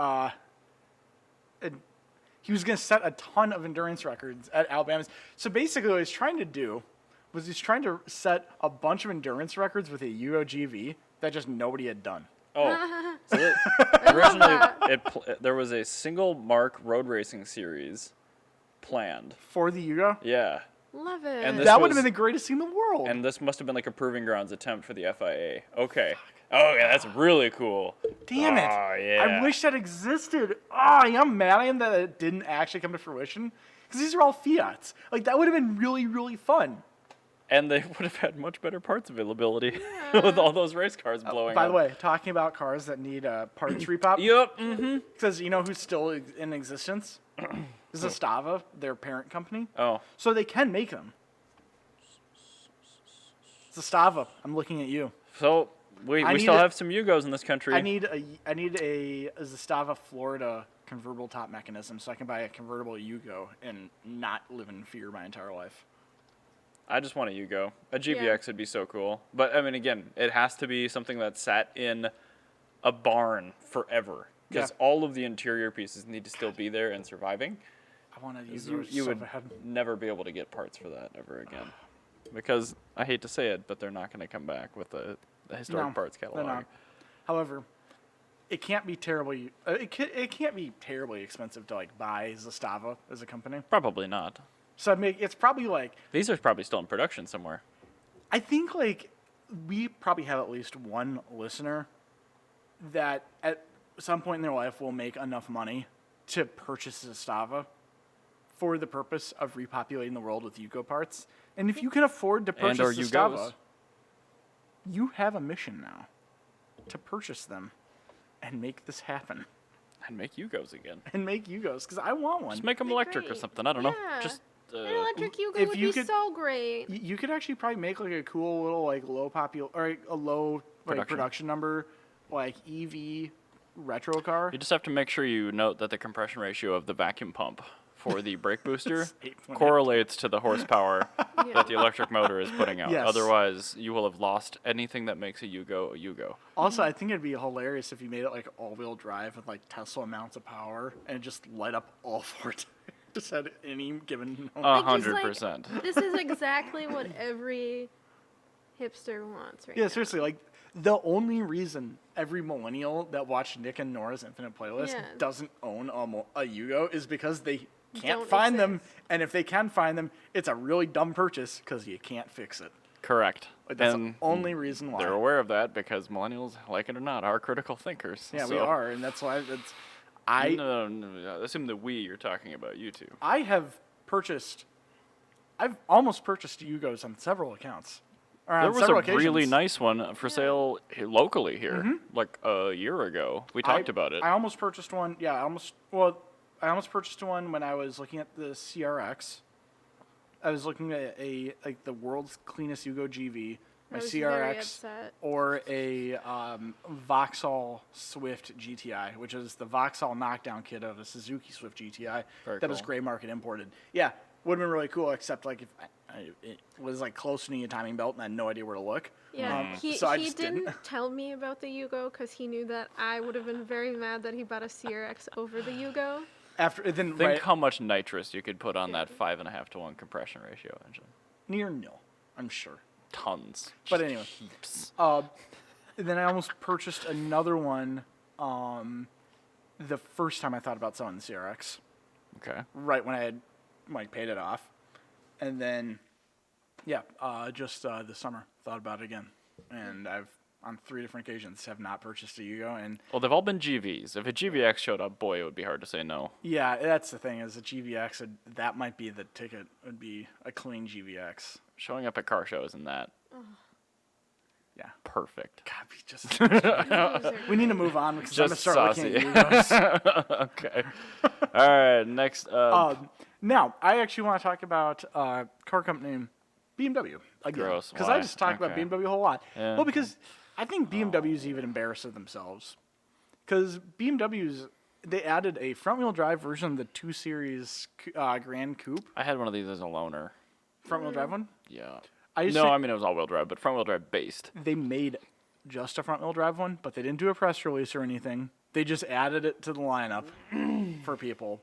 he was going to set a ton of endurance records at Alabama's. So basically what he was trying to do was he's trying to set a bunch of endurance records with a Yugo GV that just nobody had done. Oh, so originally there was a single mark road racing series planned. For the Yugo? Yeah, Love it. And this That would have was- been the greatest thing in the world. and this must have been like a proving grounds attempt for the FIA. Okay. Oh yeah, that's really cool. Damn it. Oh, yeah. I wish that existed. Oh, I'm mad I am that it didn't actually come to fruition. Because these are all Fiats. Like, that would have been really, really fun. And they would have had much better parts availability with all those race cars blowing By up. the way, talking about cars that need parts repop. Yep. Mm-hmm. Because you know who's still in existence? This is Stava, their parent company. Oh, So they can make them. Zastava, I'm looking at you. so we I need still a- have some Yugos in this country. I need a Zastava Florida convertible top mechanism so I can buy a convertible Yugo and not live in fear my entire life. I just want a Yugo. A GVX would be so cool. But I mean, again, it has to be something that's sat in a barn forever because Yeah. all of the interior pieces need to still be there and surviving. I want to use You, those you so would bad. never be able to get parts for that ever again. Because I hate to say it, but they're not going to come back with the historic No, parts they're catalog. not. However, it can't be terribly. It can't be terribly expensive to like buy Zastava as a company. Probably not. So it's probably like These are probably still in production somewhere. I think like we probably have at least one listener that at some point in their life will make enough money to purchase Zastava for the purpose of repopulating the world with Yugo parts. And if you can afford to purchase or Zastava, Yugos. you have a mission now to purchase them and make this happen And make Yugos again. and make Yugos because I want one. Just make them Be electric or great. something. I don't know. Yeah. Just An electric Yugo if would you be could- so great. You could actually probably make like a cool little like low or a low like production number like EV retro car. you just have to make sure you note that the compression ratio of the vacuum pump for the brake booster 8.8. correlates to the horsepower that the electric motor is putting out. Yes. Otherwise, you will have lost anything that makes a Yugo a Yugo. Also, I think it'd be hilarious if you made it like all-wheel drive with like Tesla amounts of power and just light up all four tires. Just had any given. Like, just, like, 100%. This is exactly what every hipster wants right Yeah, now. seriously, like the only reason every millennial that watched Nick and Nora's Infinite Playlist Yeah. doesn't own a Yugo is because they can't Don't find them, exist. and if they can find them, it's a really dumb purchase because you can't fix it. Correct. Like, that's and the only reason why. they're aware of that because millennials, like it or not, are critical thinkers. Yeah, we So- are, and that's why it's. No, I assume the we you're talking about, you two. I have purchased. I've almost purchased Yugos on several accounts. Or on There was several a really occasions. nice one for sale locally here, like a year ago. We talked about it. I almost purchased one. Yeah, I almost purchased one when I was looking at the CRX. I was looking at like the world's cleanest Yugo GV, my I was very CRX, upset. or a Vauxhall Swift GTI, which is the Vauxhall knockdown kit of a Suzuki Swift GTI Very that was cool. gray market imported. Yeah, would have been really cool, except like if it was like close to me a timing belt and I had no idea where to look. Yeah, So I he just didn't didn't. tell me about the Yugo because he knew that I would have been very mad that he bought a CRX over the Yugo. After then, Think right, how much nitrous you could put on that 5.5 to 1 compression ratio engine. near nil. I'm sure. Tons. But Just anyway. heaps. And then I almost purchased another one the first time I thought about selling the CRX, Okay. right when I had paid it off. And then, just this summer, thought about it again. And I've, on 3 different occasions, have not purchased a Yugo. And Well, they've all been GVs. If a GVX showed up, boy, it would be hard to say no. yeah, that's the thing, is a GVX, that might be the ticket, would be a clean GVX. Showing up at car shows and that. Yeah. Perfect. God, we just, Those are we need to move on because I'm going to Just start saucy. looking at Yugos. Okay. All right. Next. Now, I actually want to talk about car company BMW again. Gross. Because Why? I just talk about Okay. BMW a whole lot. Yeah. Well, because I think BMW's even embarrassed of themselves. Because BMW's, they added a front-wheel drive version of the 2 Series Gran Coupe. I had one of these as a loaner. Front-wheel drive one. Yeah. I used No, to- I mean it was all-wheel drive, but front-wheel drive based. They made just a front-wheel drive one, but they didn't do a press release or anything. They just added it to the lineup for people.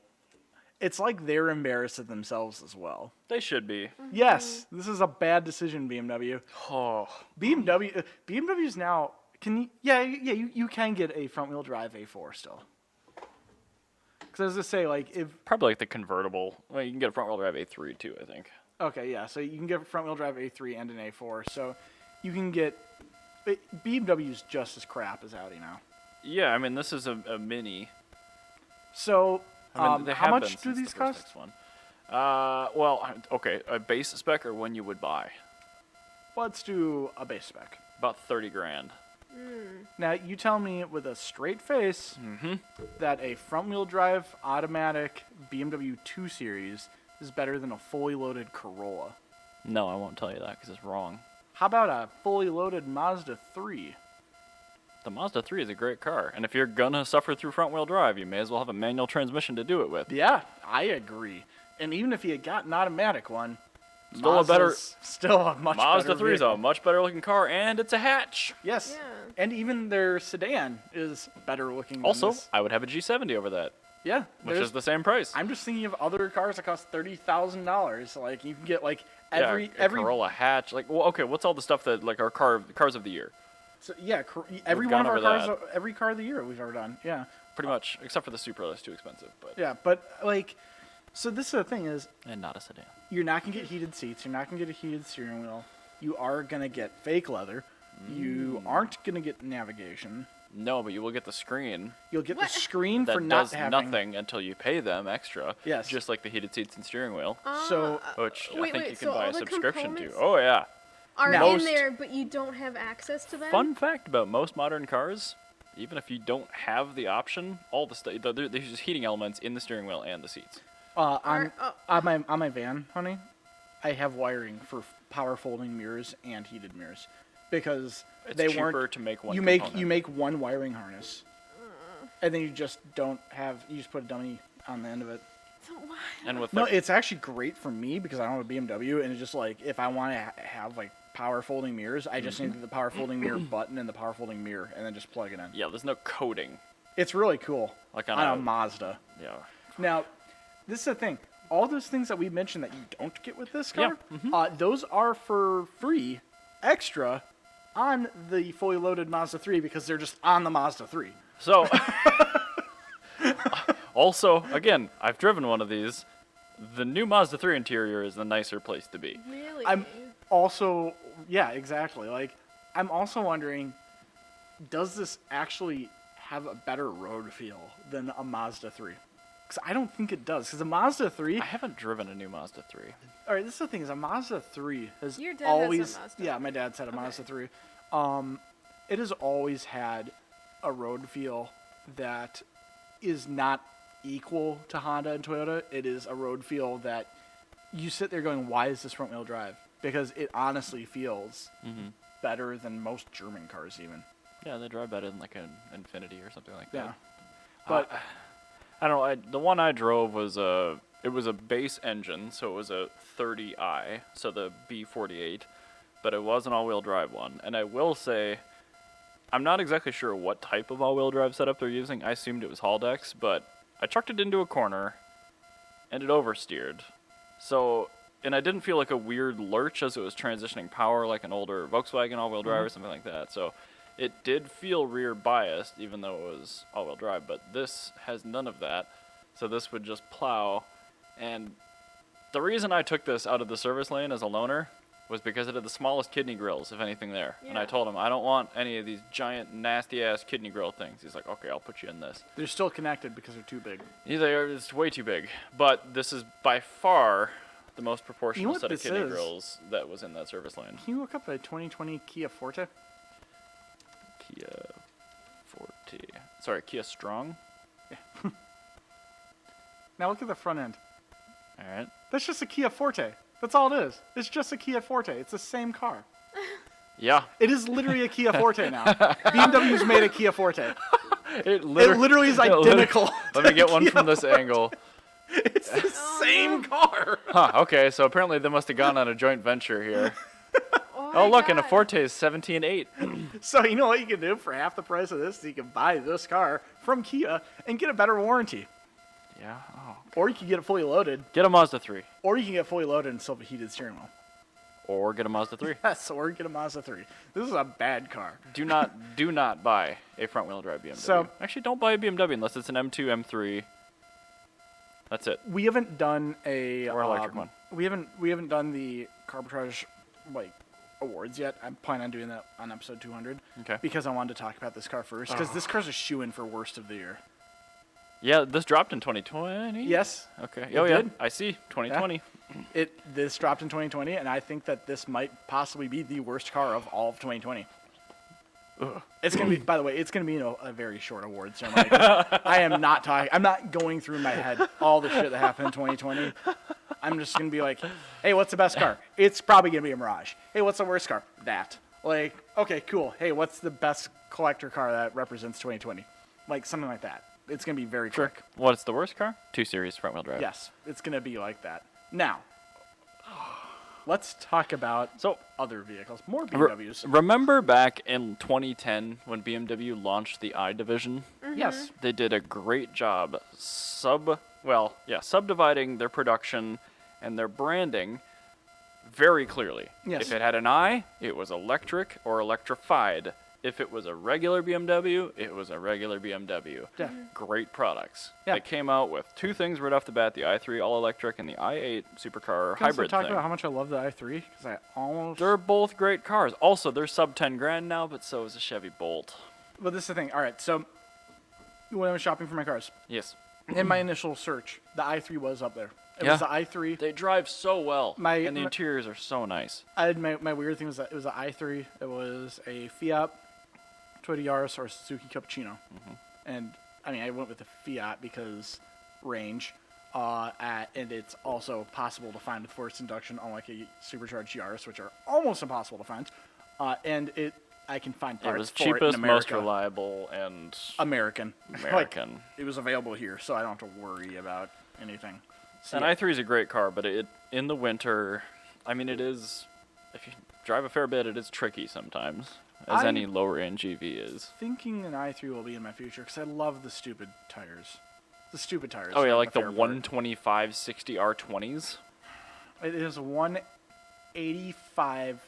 It's like they're embarrassed of themselves as well. They should be. Yes, this is a bad decision, BMW. Oh. BMW's now you can get a front wheel drive A4 still. Because I was gonna say, like, if Probably like the convertible. Well, you can get a front-wheel drive A3 too, I think. okay, yeah, so you can get a front wheel drive A3 and an A4, so you can get BMW's just as crap as Audi now. Yeah, I mean this is a mini. So I mean, they how have much been do since these the first cost? X one. Well, okay, a base spec or one you would buy. Let's do a base spec. About 30 grand. Now, you tell me with a straight face that a front-wheel drive automatic BMW 2 Series is better than a fully loaded Corolla. No, I won't tell you that because it's wrong. How about a fully loaded Mazda 3? The Mazda 3 is a great car, and if you're gonna suffer through front-wheel drive, you may as well have a manual transmission to do it with. Yeah, I agree. And even if you had got an automatic one, Still a better- still a much Mazda better 3 is a vehicle. much better looking car, and it's a hatch. Yes. Yeah. And even their sedan is better looking than Also, this. I would have a G70 over that, Yeah. which there's- is the same price. I'm just thinking of other cars that cost $30,000. Like, you can get, like, Yeah, every a Corolla hatch. Like, well, okay, what's all the stuff that like our cars of the year? So, yeah, every We've one of gone our over cars, every car of the year we've ever done. Yeah. Pretty much, except for the Supra, that's too expensive, but Yeah, but, like, so this is the thing is, and not a sedan. you're not going to get heated seats. You're not going to get a heated steering wheel. You are going to get fake leather. You aren't going to get navigation. No, but you will get the screen You'll get What? the screen that for not does having... nothing until you pay them extra. Yes. Just like the heated seats and steering wheel, So, which I wait, think wait, you can so buy all a the subscription to. components- Oh yeah. Are Most- in there, but you don't have access to them? Fun fact about most modern cars, even if you don't have the option, all the stuff there's just heating elements in the steering wheel and the seats. on my van, honey, I have wiring for power folding mirrors and heated mirrors. Because It's they cheaper weren't... to make one you component. make one wiring harness. And then you just don't have... You just put a dummy on the end of it. So why? And with No, like, it's actually great for me because I don't have a BMW, and it's just like if I want to have like power folding mirrors, I just need the power folding mirror button and the power folding mirror, and then just plug it in. yeah, there's no coding. It's really cool. Like on on a a- Mazda. Yeah. Now, this is the thing. All those things that we mentioned that you don't get with this car, Yeah, those are for free, extra, on the fully loaded Mazda 3 because they're just on the Mazda 3. So, also, again, I've driven one of these. The new Mazda 3 interior is the nicer place to be. Really? I'm also, yeah, exactly. Like, I'm also wondering, does this actually have a better road feel than a Mazda 3? Because I don't think it does. Because a Mazda 3, I haven't driven a new Mazda 3. all right, this is the thing, is a Mazda 3 has Your dad has a always, Mazda. yeah, my dad's had a Okay. Mazda 3. It has always had a road feel that is not equal to Honda and Toyota. It is a road feel that you sit there going, why is this front wheel drive? Because it honestly feels better than most German cars even. Yeah, they drive better than like an Infinity or something like Yeah. that. But I don't know. The one I drove was a base engine, so it was a 30i, so the B48, but it was an all-wheel drive one. And I will say, I'm not exactly sure what type of all-wheel drive setup they're using. I assumed it was Haldex, but I trucked it into a corner, and it oversteered. So and I didn't feel like a weird lurch as it was transitioning power like an older Volkswagen all-wheel drive or something like that. So it did feel rear biased, even though it was all-wheel drive. But this has none of that. So this would just plow. And the reason I took this out of the service lane as a loaner was because it had the smallest kidney grills, if anything, there. And I Yeah. told him, I don't want any of these giant, nasty-ass kidney grill things. He's like, okay, I'll put you in this. They're still connected because they're too big. It's way too big. But this is by far the most proportional what set of this kidney is? grills that was in that service lane. Can you look up a 2020 Kia Forte? Kia Forte. Sorry, Kia Strong. Now look at the front end. All right. That's just a Kia Forte. That's all it is. It's just a Kia Forte. It's the same car. Yeah. It is literally a Kia Forte now. BMW's made a Kia Forte. It literally is identical. Let me get one Kia from this angle. It's the same car. Huh, okay, so apparently they must have gone on a joint venture here. Oh, Oh, my look, and a God. Forte is 17.8. So you know what you can do for half the price of this? You can buy this car from Kia and get a better warranty. Yeah. Oh. Or you can get it fully loaded. Get a Mazda 3. Or you can get fully loaded and still have a heated steering wheel. Or get a Mazda 3. Yes, or get a Mazda 3. This is a bad car. Do not buy a front-wheel drive BMW. So- Actually, don't buy a BMW unless it's an M2, M3. That's it. We haven't done a Or electric one. We haven't done the Carbitrage awards yet. I'm planning on doing that on episode 200. Okay. Because I wanted to talk about this car first because this car's a shoe-in for worst of the year. Yeah, this dropped in 2020. Yes. Okay. It Oh yeah, did. I see. 2020. This dropped in 2020, and I think that this might possibly be the worst car of all of 2020. It's gonna be. By the way, it's gonna be a very short award ceremony. I am not talking. I'm not going through in my head all the shit that happened in 2020. I'm just gonna be like, hey, what's the best car? It's probably gonna be a Mirage. Hey, what's the worst car? That. Like, okay, cool. Hey, what's the best collector car that represents 2020? Like something like that. It's gonna be very quick. What's the worst car? 2 Series front-wheel drive. Yes, it's gonna be like that. Now, let's talk about So other vehicles, more Re- BMWs. remember back in 2010 when BMW launched the i division? Yes, They did a great job subdividing their production and their branding very clearly. Yes. If it had an i, it was electric or electrified. If it was a regular BMW, it was a regular BMW. Yeah. Great products. Yeah. They came out with 2 things right off the bat, the i3 all-electric and the i8 supercar Can I hybrid talk thing. about how much I love the i3 because I almost. They're both great cars. Also, they're sub 10 grand now, but so is a Chevy Bolt. But this is the thing. All right, so when I was shopping for my cars, Yes. in my initial search, the i3 was up there. It Yeah. was the i3. They drive so well, and the My- interiors are so nice. I had my weird thing was that it was the i3. It was a Fiat, Toyota Yaris, or Suzuki Cappuccino. And I mean, I went with the Fiat because range, and it's also possible to find with forced induction, unlike a supercharged Yaris, which are almost impossible to find. And I can find It parts was for it in cheapest, most America. reliable, and American. American. Like, it was available here, so I don't have to worry about anything. So, An yeah. i3 is a great car, but it in the winter, I mean, it is. If you drive a fair bit, it is tricky sometimes, as I- any lower end GV is. Thinking an i3 will be in my future because I love the stupid tires. The stupid tires. Oh yeah, are like my the favorite part. 125 60 R20s. It is 185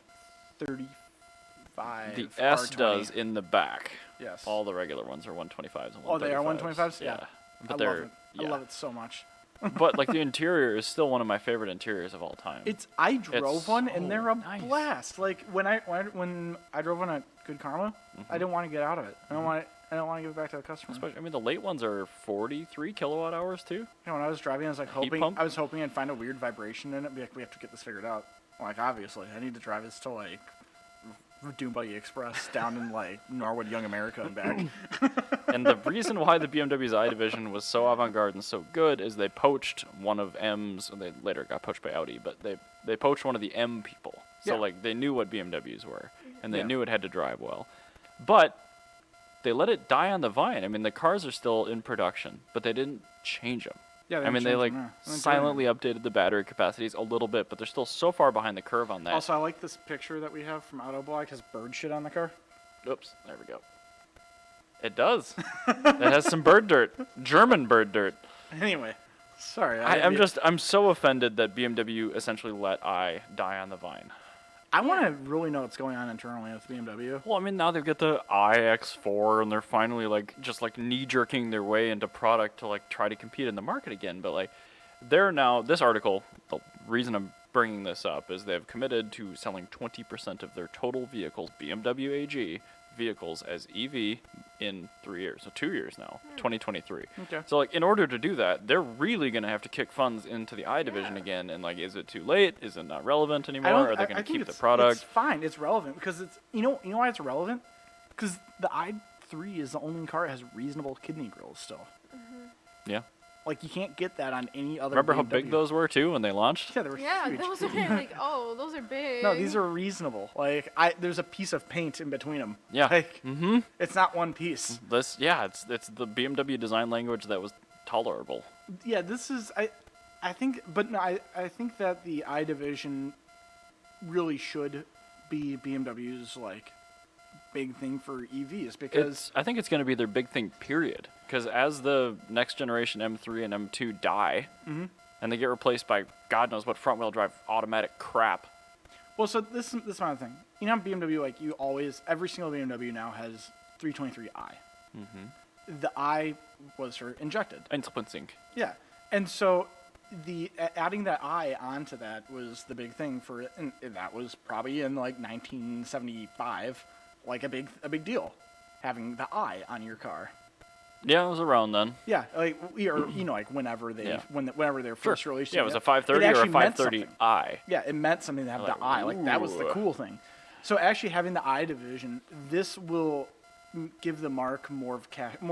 35. The S R20. does in the back. Yes. All the regular ones are 125s and 135s. Oh, they are 125s? Yeah. Yeah. But I they're love it. yeah. I love it so much. But like the interior is still one of my favorite interiors of all time. I drove one and so they're a nice. blast. Like when I drove one at Good Karma, Mm-hmm. I didn't want to get out of it. I don't want to give it back to the customer. Especially, I mean, the late ones are 43 kilowatt hours too. You know, when I was driving, I was like Heat pump? I was hoping I'd find a weird vibration in it. Be like, we have to get this figured out. Like, obviously, I need to drive this to like Doom Buggy Express down in like Norwood, Young America, and back. And the reason why the BMW's i division was so avant-garde and so good is they poached one of M's. They later got poached by Audi, but they poached one of the M people. So Yeah. like they knew what BMWs were, and they Yeah. knew it had to drive well. But they let it die on the vine. I mean, the cars are still in production, but they didn't change them. Yeah, I mean, they like changed them, yeah. They didn't do silently updated the battery capacities a little bit, but they're still so far behind the curve on that. Also, I like this picture that we have from Autoblog. Has bird shit on the car. Oops, there we go. It does. It has some bird dirt, German bird dirt. Anyway, Sorry, I'm so offended that BMW essentially let I die on the vine. I want to really know what's going on internally with BMW. Well, I mean, now they've got the iX4, and they're finally just knee-jerking their way into product to try to compete in the market again. But they're now, this article, the reason I'm bringing this up is they've committed to selling 20% of their total vehicles, BMW AG vehicles, as EV in 3 years, so 2 years now, 2023. Okay. So in order to do that, they're really going to have to kick funds into the I division again. And is it too late? Is it not relevant anymore? Are they going to keep the product? It's fine. It's relevant because it's you know why it's relevant? Because the i3 is the only car that has reasonable kidney grills still. Yeah. You can't get that on any other. Remember BMW. how big those were too when they launched? Yeah, they were huge. those are those are big. No, these are reasonable. There's a piece of paint in between them. Yeah. It's not one piece. It's the BMW design language that was tolerable. Yeah, this is I think, but no, I think that the I division really should be BMW's big thing for EVs because I think it's going to be their big thing, period. Because as the next generation M3 and M2 die, and they get replaced by God knows what front-wheel drive automatic crap. Well, so this is my thing. You know, how BMW, every single BMW now has 323i. The I was injected. Einzelpunzing. Yeah, and so adding that I onto that was the big thing for it, and that was probably in 1975, a big deal, having the I on your car. Yeah, it was around then. Yeah, whenever they whenever they were first released. Yeah, it was a 530 or a 530i. Yeah, it meant something to have the I. That was the cool thing. So actually having the I division, this will give the mark more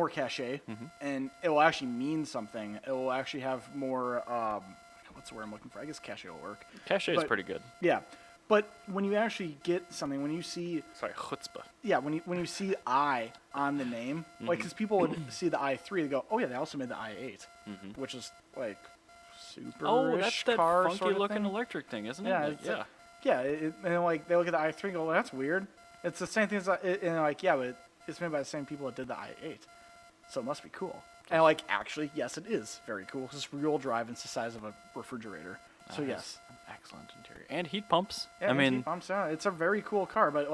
cachet, and it will actually mean something. It will actually have more. What's the word I'm looking for? I guess cachet will work. Cachet is pretty good. Yeah, but when you actually get something, when you see chutzpah. Yeah, when you see I on the name, because people would see the i3, they go, oh yeah, they also made the i8, which is super. Oh, that's that car funky sort of looking thing. electric thing, isn't it? Yeah, and they look at the i3 and go, well, that's weird. It's the same thing as, and they're but it's made by the same people that did the i8, so it must be cool. And actually, yes, it is very cool because it's real drive and it's the size of a refrigerator. So yes, excellent interior and heat pumps. Yeah, heat pumps. Yeah, it's a very cool car, but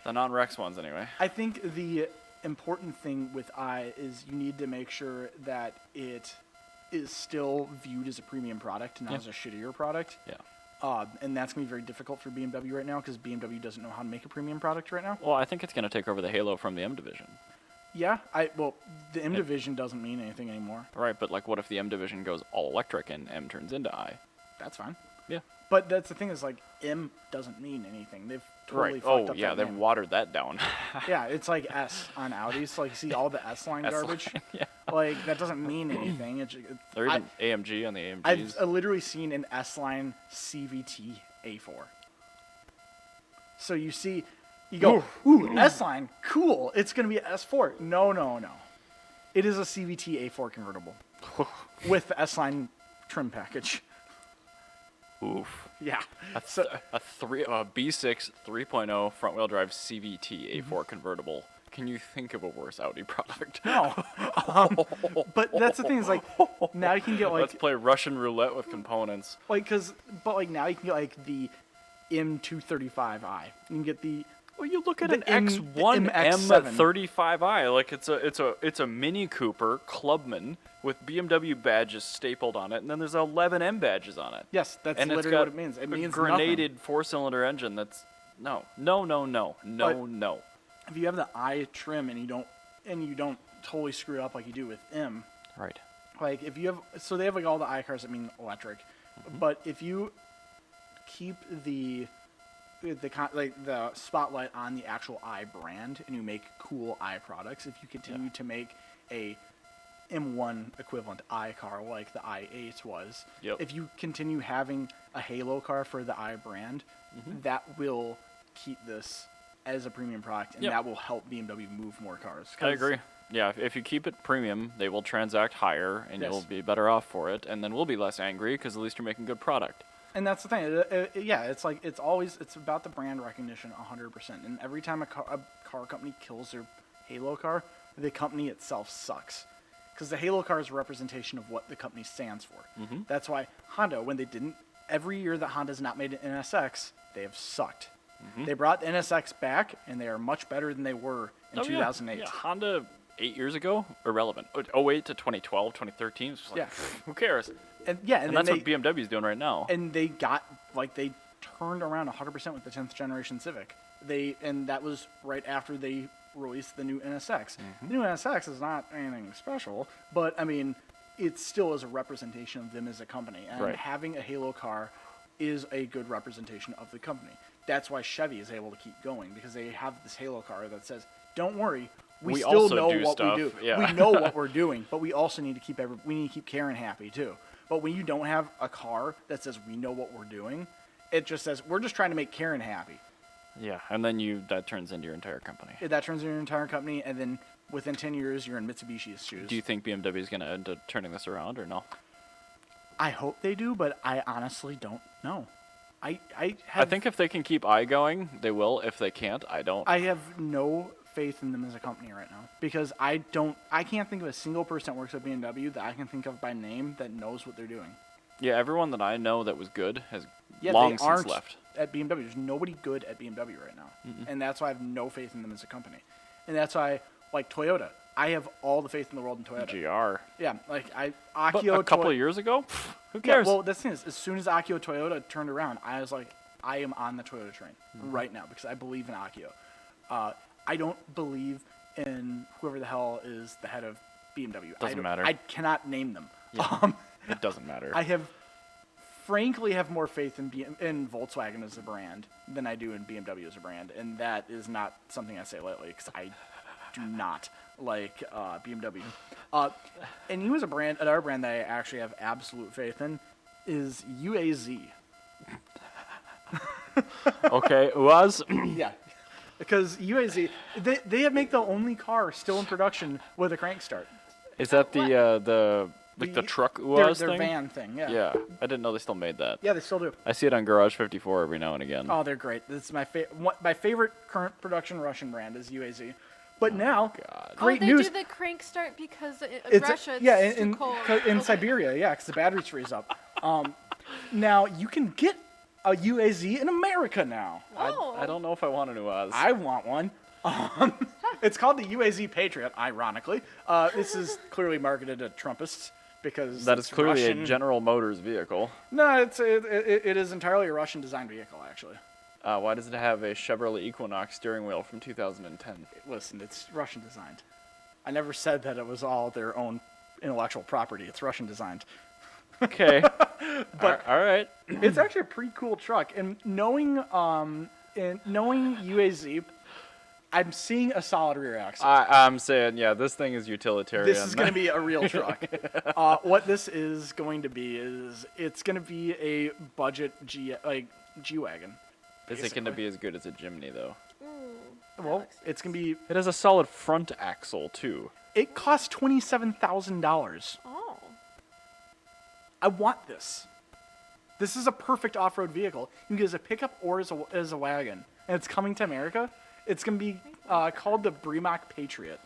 the non-Rex ones anyway. I think the important thing with I is you need to make sure that it is still viewed as a premium product, not as a shittier product. Yeah. And that's going to be very difficult for BMW right now because BMW doesn't know how to make a premium product right now. Well, I think it's going to take over the halo from the M division. Yeah, the M division doesn't mean anything anymore. Right, but what if the M division goes all electric and M turns into I? That's fine. Yeah. But that's the thing is M doesn't mean anything. They've totally fucked up that they've name. watered that down. Yeah, it's like S on Audis. You see all the S-line garbage. Yeah. That doesn't mean anything. There's an AMG on the AMGs. I've literally seen an S-line CVT A4. So you go, ooh, S-line, cool. It's going to be an S4. No. It is a CVT A4 convertible with the S-line trim package. Oof. Yeah. A B6 3.0 front-wheel drive CVT A4 convertible. Can you think of a worse Audi product? No. But that's the thing is now you can get Let's play Russian roulette with components. now you can get the M235i. You can get the Well, you look at an M- X1 MX-7. M35i, it's a Mini Cooper Clubman with BMW badges stapled on it, and then there's 11 M badges on it. Yes, that's and literally what it means. It means grenaded nothing. 4-cylinder engine. That's no. If you have the I trim and you don't totally screw it up like you do with M, Right. if you have they have all the I cars that mean electric, but if you keep the spotlight on the actual I brand and you make cool I products, if you continue to make a M1 equivalent I car like the i8 was, if you continue having a halo car for the I brand, that will keep this as a premium product, and that will help BMW move more cars. I agree. Yeah, if you keep it premium, they will transact higher, and you'll be better off for it, and then we'll be less angry because at least you're making good product. And that's the thing. It's about the brand recognition 100%. And every time a car company kills their halo car, the company itself sucks. because the Halo car is a representation of what the company stands for. Mm-hmm. That's why Honda, when they didn't, every year that Honda's not made an NSX, they have sucked. Mm-hmm. They brought the NSX back, and they are much better than they were in 2008. Yeah, Honda 8 years ago, irrelevant. 08 to 2012, 2013, it's just like, Yeah. who cares? And yeah, And then that's what BMW's doing right now. and they got they turned around 100% with the 10th generation Civic. And that was right after they released the new NSX. Mm-hmm. The new NSX is not anything special, but I mean, it still is a representation of them as a company. And Right. having a Halo car is a good representation of the company. That's why Chevy is able to keep going, because they have this Halo car that says, "Don't worry, we still also know do what stuff." we do. Yeah. We know what we're doing, but we also need to keep we need to keep Karen happy too." But when you don't have a car that says we know what we're doing, it just says we're just trying to make Karen happy. Yeah, and then that turns into your entire company. That turns into your entire company, and then within 10 years, you're in Mitsubishi's shoes. Do you think BMW is going to end up turning this around or no? I hope they do, but I honestly don't know. I I think if they can keep I going, they will. If they can't, I don't. I have no faith in them as a company right now, because I can't think of a single person that works at BMW that I can think of by name that knows what they're doing. Yeah, everyone that I know that was good has Yeah, long they since aren't left. at BMW. There's nobody good at BMW right now, and that's why I have no faith in them as a company. And that's why, like Toyota, I have all the faith in the world in Toyota. GR. Yeah, like But Akio. a couple of years ago, who Yeah, cares? well, that's the thing is, as soon as Akio Toyota turned around, I was like, I am on the Toyota train Mm-hmm. right now, because I believe in Akio. I don't believe in whoever the hell is the head of BMW. Doesn't matter. I cannot name them. Yeah. It doesn't matter. I frankly have more faith in Volkswagen as a brand than I do in BMW as a brand, and that is not something I say lightly, because I do not like BMW. And you as a brand, another brand that I actually have absolute faith in is UAZ. Okay, UAZ. Yeah, because UAZ, they make the only car still in production with a crank start. Is that the truck UAZ their thing? van thing, yeah. Yeah, I didn't know they still made that. Yeah, they still do. I see it on Garage 54 every now and again. Oh, they're great. This is my favorite current production Russian brand is UAZ. But now, God. great they news. do the crank start because in It's Russia it's yeah, too cold. in Okay. Siberia, yeah, because the batteries freeze up. Now you can get a UAZ in America now. Oh. I don't know if I want an UAZ. I want one. It's called the UAZ Patriot. Ironically, this is clearly marketed to Trumpists because that is it's clearly Russian. a General Motors vehicle. No, it is entirely a Russian designed vehicle, actually. Why does it have a Chevrolet Equinox steering wheel from 2010? Listen, it's Russian designed. I never said that it was all their own intellectual property. It's Russian designed. Okay. But all right. It's actually a pretty cool truck. And knowing UAZ, I'm seeing a solid rear axle. I'm saying, yeah, this thing is utilitarian. This is going to be a real truck. What this is going to be is it's going to be a budget G-Wagon. Is it going to be as good as a Jimny, though? Well, it's going to be. It has a solid front axle, too. It costs $27,000. Oh. I want this. This is a perfect off-road vehicle. You can get it as a pickup or as a wagon, and it's coming to America. It's going to be called the Premack Patriot.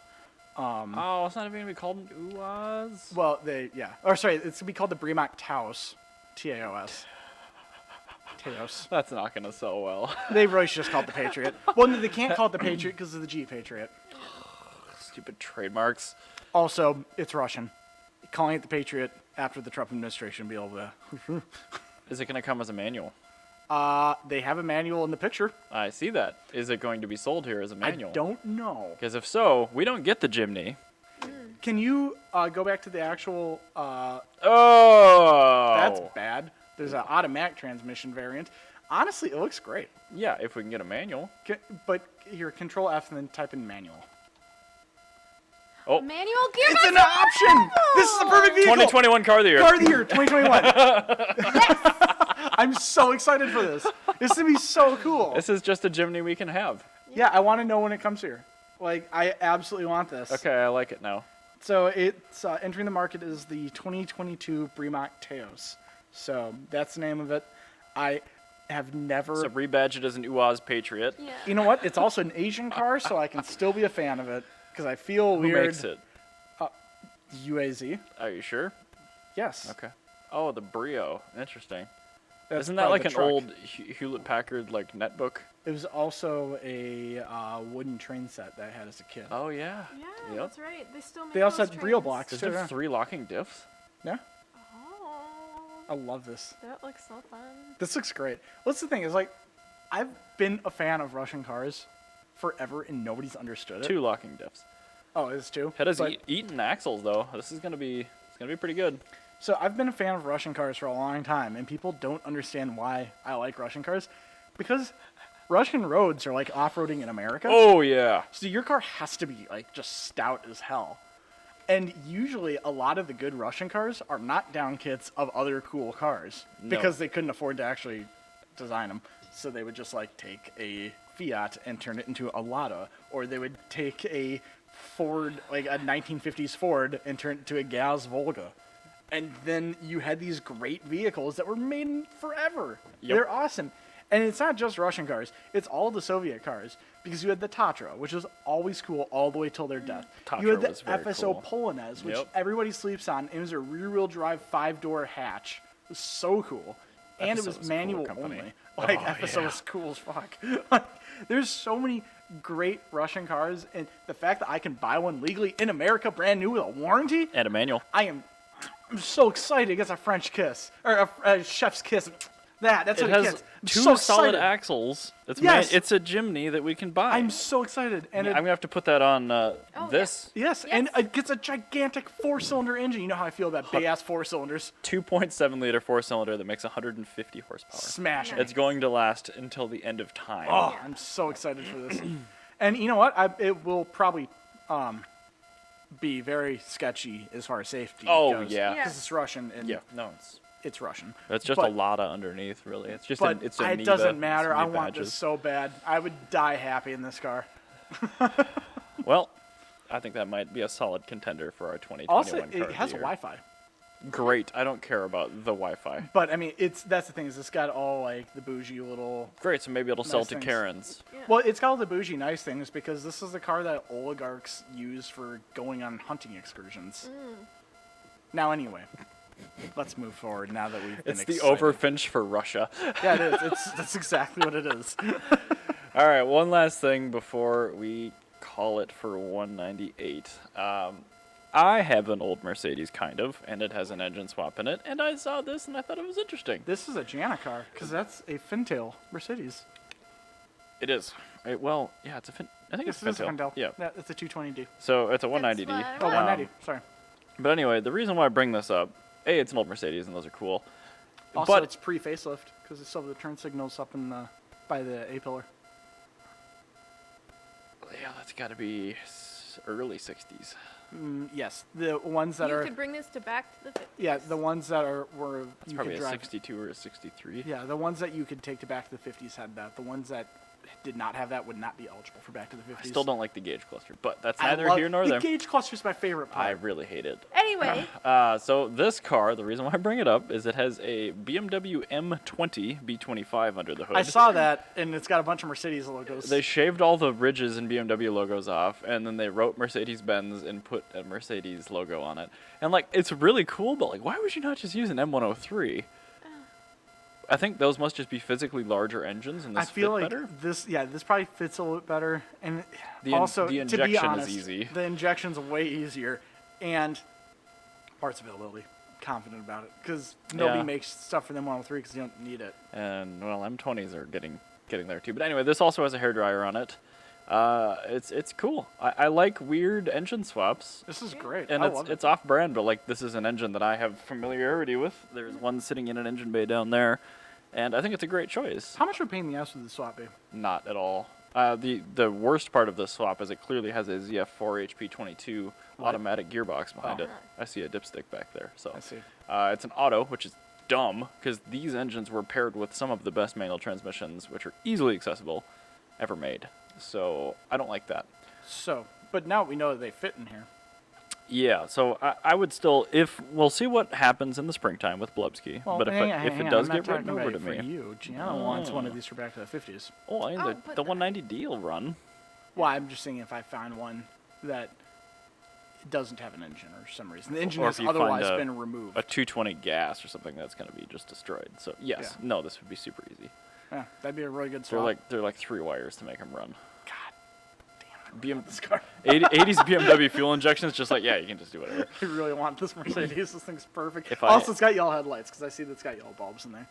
Oh, it's not even going to be called an UAZ? Well, it's going to be called the Premack Taos, Taos. Taos. That's not going to sell well. They really should just call it the Patriot. Well, no, they can't call it the Patriot because of the Jeep Patriot. Stupid trademarks. Also, it's Russian. Calling it the Patriot after the Trump administration will be able to. Is it going to come as a manual? They have a manual in the picture. I see that. Is it going to be sold here as a manual? I don't know. Because if so, we don't get the Jimny. Can you go back to the actual? Oh! That's bad. There's an automatic transmission variant. Honestly, it looks great. Yeah, if we can get a manual. But here, Control F and then type in manual. Oh, Manual gear. It's an option. This is the perfect vehicle. 2021 car of the year. Car of the year, 2021. I'm so excited for this. This is gonna be so cool. This is just a Jimny we can have. Yeah, I want to know when it comes here. Like, I absolutely want this. Okay, I like it now. So it's entering the market is the 2022 Premack Taos. So that's the name of it. I have never. So rebadge it as an UAZ Patriot. Yeah. You know what? It's also an Asian car, so I can still be a fan of it because I feel Who weird. makes it? UAZ. Are you sure? Yes. Okay. Oh, the Brio. Interesting. That's Isn't that probably like the an truck. old Hewlett Packard like netbook? It was also a wooden train set that I had as a kid. Oh yeah. Yeah, Yep. that's right. They still make They also those had Brio trains. blocks Does too. it Yeah. have 3 locking diffs? Yeah. Oh, I love this. that looks so fun. This looks great. What's the thing is like, I've been a fan of Russian cars forever, and nobody's understood it. 2 locking diffs. Oh, it's two. It has But- Eaton axles though. This is gonna be pretty good. So I've been a fan of Russian cars for a long time, and people don't understand why I like Russian cars, because Russian roads are like off-roading in America. Oh yeah. So your car has to be like just stout as hell. And usually a lot of the good Russian cars are knockdown kits of other cool cars because they couldn't afford to actually design them. So they would just like take a Fiat and turn it into a Lada, or they would take a Ford, like a 1950s Ford, and turn it into a Gaz Volga. And then you had these great vehicles that were made in forever. Yep. They're awesome. And it's not just Russian cars, it's all the Soviet cars. Because you had the Tatra, which was always cool all the way till their death. Tatra You had the was very FSO cool. Polonaise, which Yep. everybody sleeps on. It was a rear-wheel drive 5-door hatch. It was so cool. And it FSO was was a cool manual company. only. Like, Oh, FSO yeah. is cool as fuck. Like, there's so many great Russian cars, and the fact that I can buy one legally in America, brand new with a warranty, And a manual. I'm so excited. It gets a French kiss. Or a chef's kiss. That's It what it has gets. I'm 2 so solid excited. axles. It's Yes. it's a Jimny that we can buy. I'm so excited. And I'm gonna have to put that on this yes, and it gets a gigantic 4-cylinder engine. You know how I feel about big-ass 4-cylinders. 2.7 liter 4-cylinder that makes 150 horsepower. Smash it. It's going to last until the end of time. Oh, I'm so excited for this. And you know what? It will probably be very sketchy as far as safety Oh, goes. yeah. Because it's Russian, and Yeah, no, it's Russian. it's just But- a Lada underneath, really. It's just But it's a it Niva, doesn't matter. some I neat want badges. this so bad. I would die happy in this car. Well, I think that might be a solid contender for our 2021 Also, car it of has the year. Wi-Fi. Great. I don't care about the Wi-Fi. But I mean, that's the thing is it's got all like the bougie little. Great. So maybe it'll sell Nice to things. Karens. Yeah. Well, it's got all the bougie nice things because this is the car that oligarchs use for going on hunting excursions. Now, anyway, let's move forward. Now that we've been It's the excited. Overfinch for Russia. Yeah, it is. That's exactly what it is. All right, one last thing before we call it for 198. I have an old Mercedes, kind of, and it has an engine swap in it, and I saw this and I thought it was interesting. This is a Jana car because that's a Fintail Mercedes. It is. Well, yeah, it's a I think This it's is a Fintail. Yeah. It's a 220D. So it's a That's 190D. what I Oh, want. 190. Sorry. But anyway, the reason why I bring this up, A, it's an old Mercedes, and those are cool. Also, but it's pre-facelift because it's still have the turn signals up in the by the A-pillar. yeah, that's got to be early 60s. Yes, the ones that You are could bring this to back to the 50s. yeah, the ones that were It's you probably could a drive. 62 or a 63. Yeah, the ones that you could take to Back to the 50s had that. The ones that did not have that would not be eligible for Back to the 50s. I still don't like the gauge cluster, but that's I neither love- here nor the there. gauge cluster is my favorite I part. really hate it. Anyway, So this car, the reason why I bring it up is it has a BMW M20 B25 under the hood. I saw that, and it's got a bunch of Mercedes logos. They shaved all the ridges and BMW logos off, and then they wrote Mercedes-Benz and put a Mercedes logo on it. And like, it's really cool, but like, why would you not just use an M103? I think those must just be physically larger engines, and I this feel fit like better. this probably fits a little bit better, and The also the to injection be honest, is easy. the injection's way easier, and parts availability. Confident about it because nobody Yeah. makes stuff for them 103 because you don't need it. And well, M20s are getting there too. But anyway, this also has a hairdryer on it. It's cool. I like weird engine swaps. This is great. And I love it's it. off brand, but like this is an engine that I have familiarity with. There's one sitting in an engine bay down there, and I think it's a great choice. How much would pain in the ass with the swap be? Not at all. The worst part of this swap is it clearly has a ZF4 HP22 What? automatic gearbox behind Oh. it. I see a dipstick back there. So I see. it's an auto, which is dumb because these engines were paired with some of the best manual transmissions, which are easily accessible, ever made. So I don't like that. So, but now we know that they fit in here. Yeah, so I would still, if we'll see what happens in the springtime with Blubsky, Well, but if hang it on, does I'm not get written talking over about to it for me, you. Gianna wants one of Oh. these for Back to the 50s. oh, I mean, Oh, but the 190D will run. Well, I'm just saying if I found one that doesn't have an engine or some reason. The engine Or has if you find otherwise a- been removed. A 220 gas or something that's going to be just destroyed. So yes, Yeah. no, this would be super easy. Yeah, that'd be a really good They're swap. like 3 wires to make them run. God damn, I BM want this car. 80s BMW fuel injection is just like, yeah, you can just do whatever. I really want this Mercedes. This thing's perfect. If I- Also, it's got yellow headlights because I see that it's got yellow bulbs in there.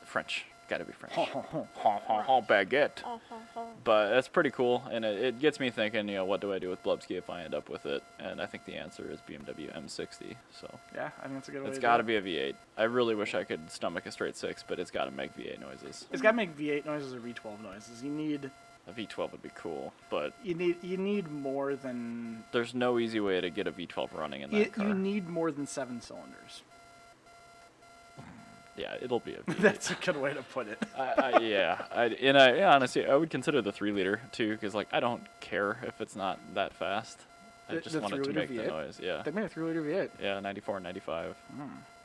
French, gotta be French. Oh, Baguette. Oh, oh, oh. But that's pretty cool, and it gets me thinking, what do I do with Blubski if I end up with it? And I think the answer is BMW M60. So yeah, I think that's a good way it's to got to do it. be a V8. I really wish I could stomach a straight 6, but it's got to make V8 noises. It's got to make V8 noises or V12 noises. You need A V12 would be cool, but you need more than there's no easy way to get a V12 running in that car. you need more than 7 cylinders. Yeah, it'll be a V8. That's a good way to put it. Honestly, I would consider the 3-liter too, because I don't care if it's not that fast. I just The want it to 3-liter make the V8? noise. Yeah, They made a 3-liter V8. yeah, 94 and 95.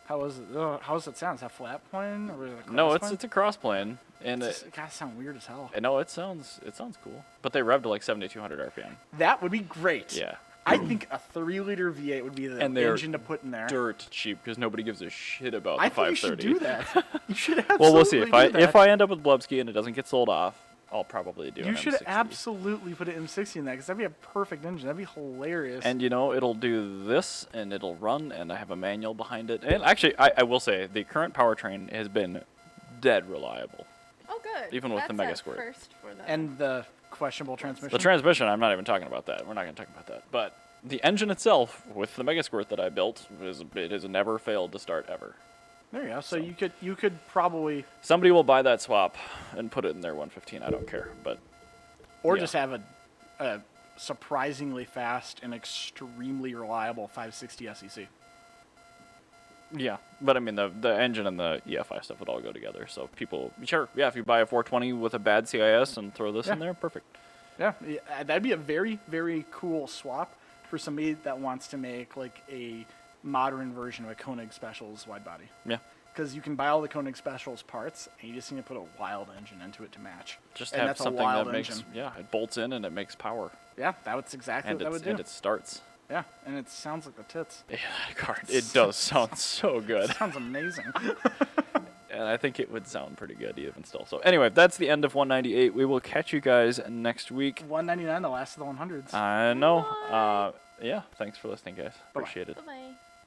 How was it? How does it sound? Is that flat plane or was it a No, cross it's plane? it's a cross plane, and It gotta sound weird as hell. no, it sounds cool. But they revved to like 7,200 RPM. That would be great. Yeah, I think a 3-liter V8 would be the And they're engine to put in there. dirt cheap because nobody gives a shit about I the think you 530. should do that. You should absolutely Well, we'll see. If do that. if I end up with Blubski and it doesn't get sold off, I'll probably do. You an should M60. absolutely put an M60 in that because that'd be a perfect engine. That'd be hilarious. And it'll do this, and it'll run, and I have a manual behind it. And actually, I will say the current powertrain has been dead reliable. Oh, good. Even with the That's Mega a Squirt. first for them. And the questionable transmission. The transmission, I'm not even talking about that. We're not going to talk about that. But the engine itself, with the Mega Squirt that I built, it has never failed to start ever. There you go. So you could probably Somebody will buy that swap and put it in their 115. I don't care. But yeah. just have a surprisingly fast and extremely reliable 560 SEC. yeah, but I mean the engine and the EFI stuff would all go together. So people, sure, yeah, if you buy a 420 with a bad CIS and throw this in Yeah. there, perfect. Yeah, that'd be a very, very cool swap for somebody that wants to make like a modern version of a Koenig Specials wide body. Yeah. Because you can buy all the Koenig Specials parts, and you just need to put a wild engine into it to match. Just and have that's something a wild that makes, engine. it bolts in and it makes power. Yeah, that's exactly And what that would do. and it starts. Yeah, and it sounds like the tits. Yeah, that car, it does sound so good. Sounds amazing. And I think it would sound pretty good even still. So anyway, that's the end of 198. We will catch you guys next week. 199, the last of the 100s. I know. Yeah, thanks for listening, guys. Bye-bye. Appreciate it. Bye-bye.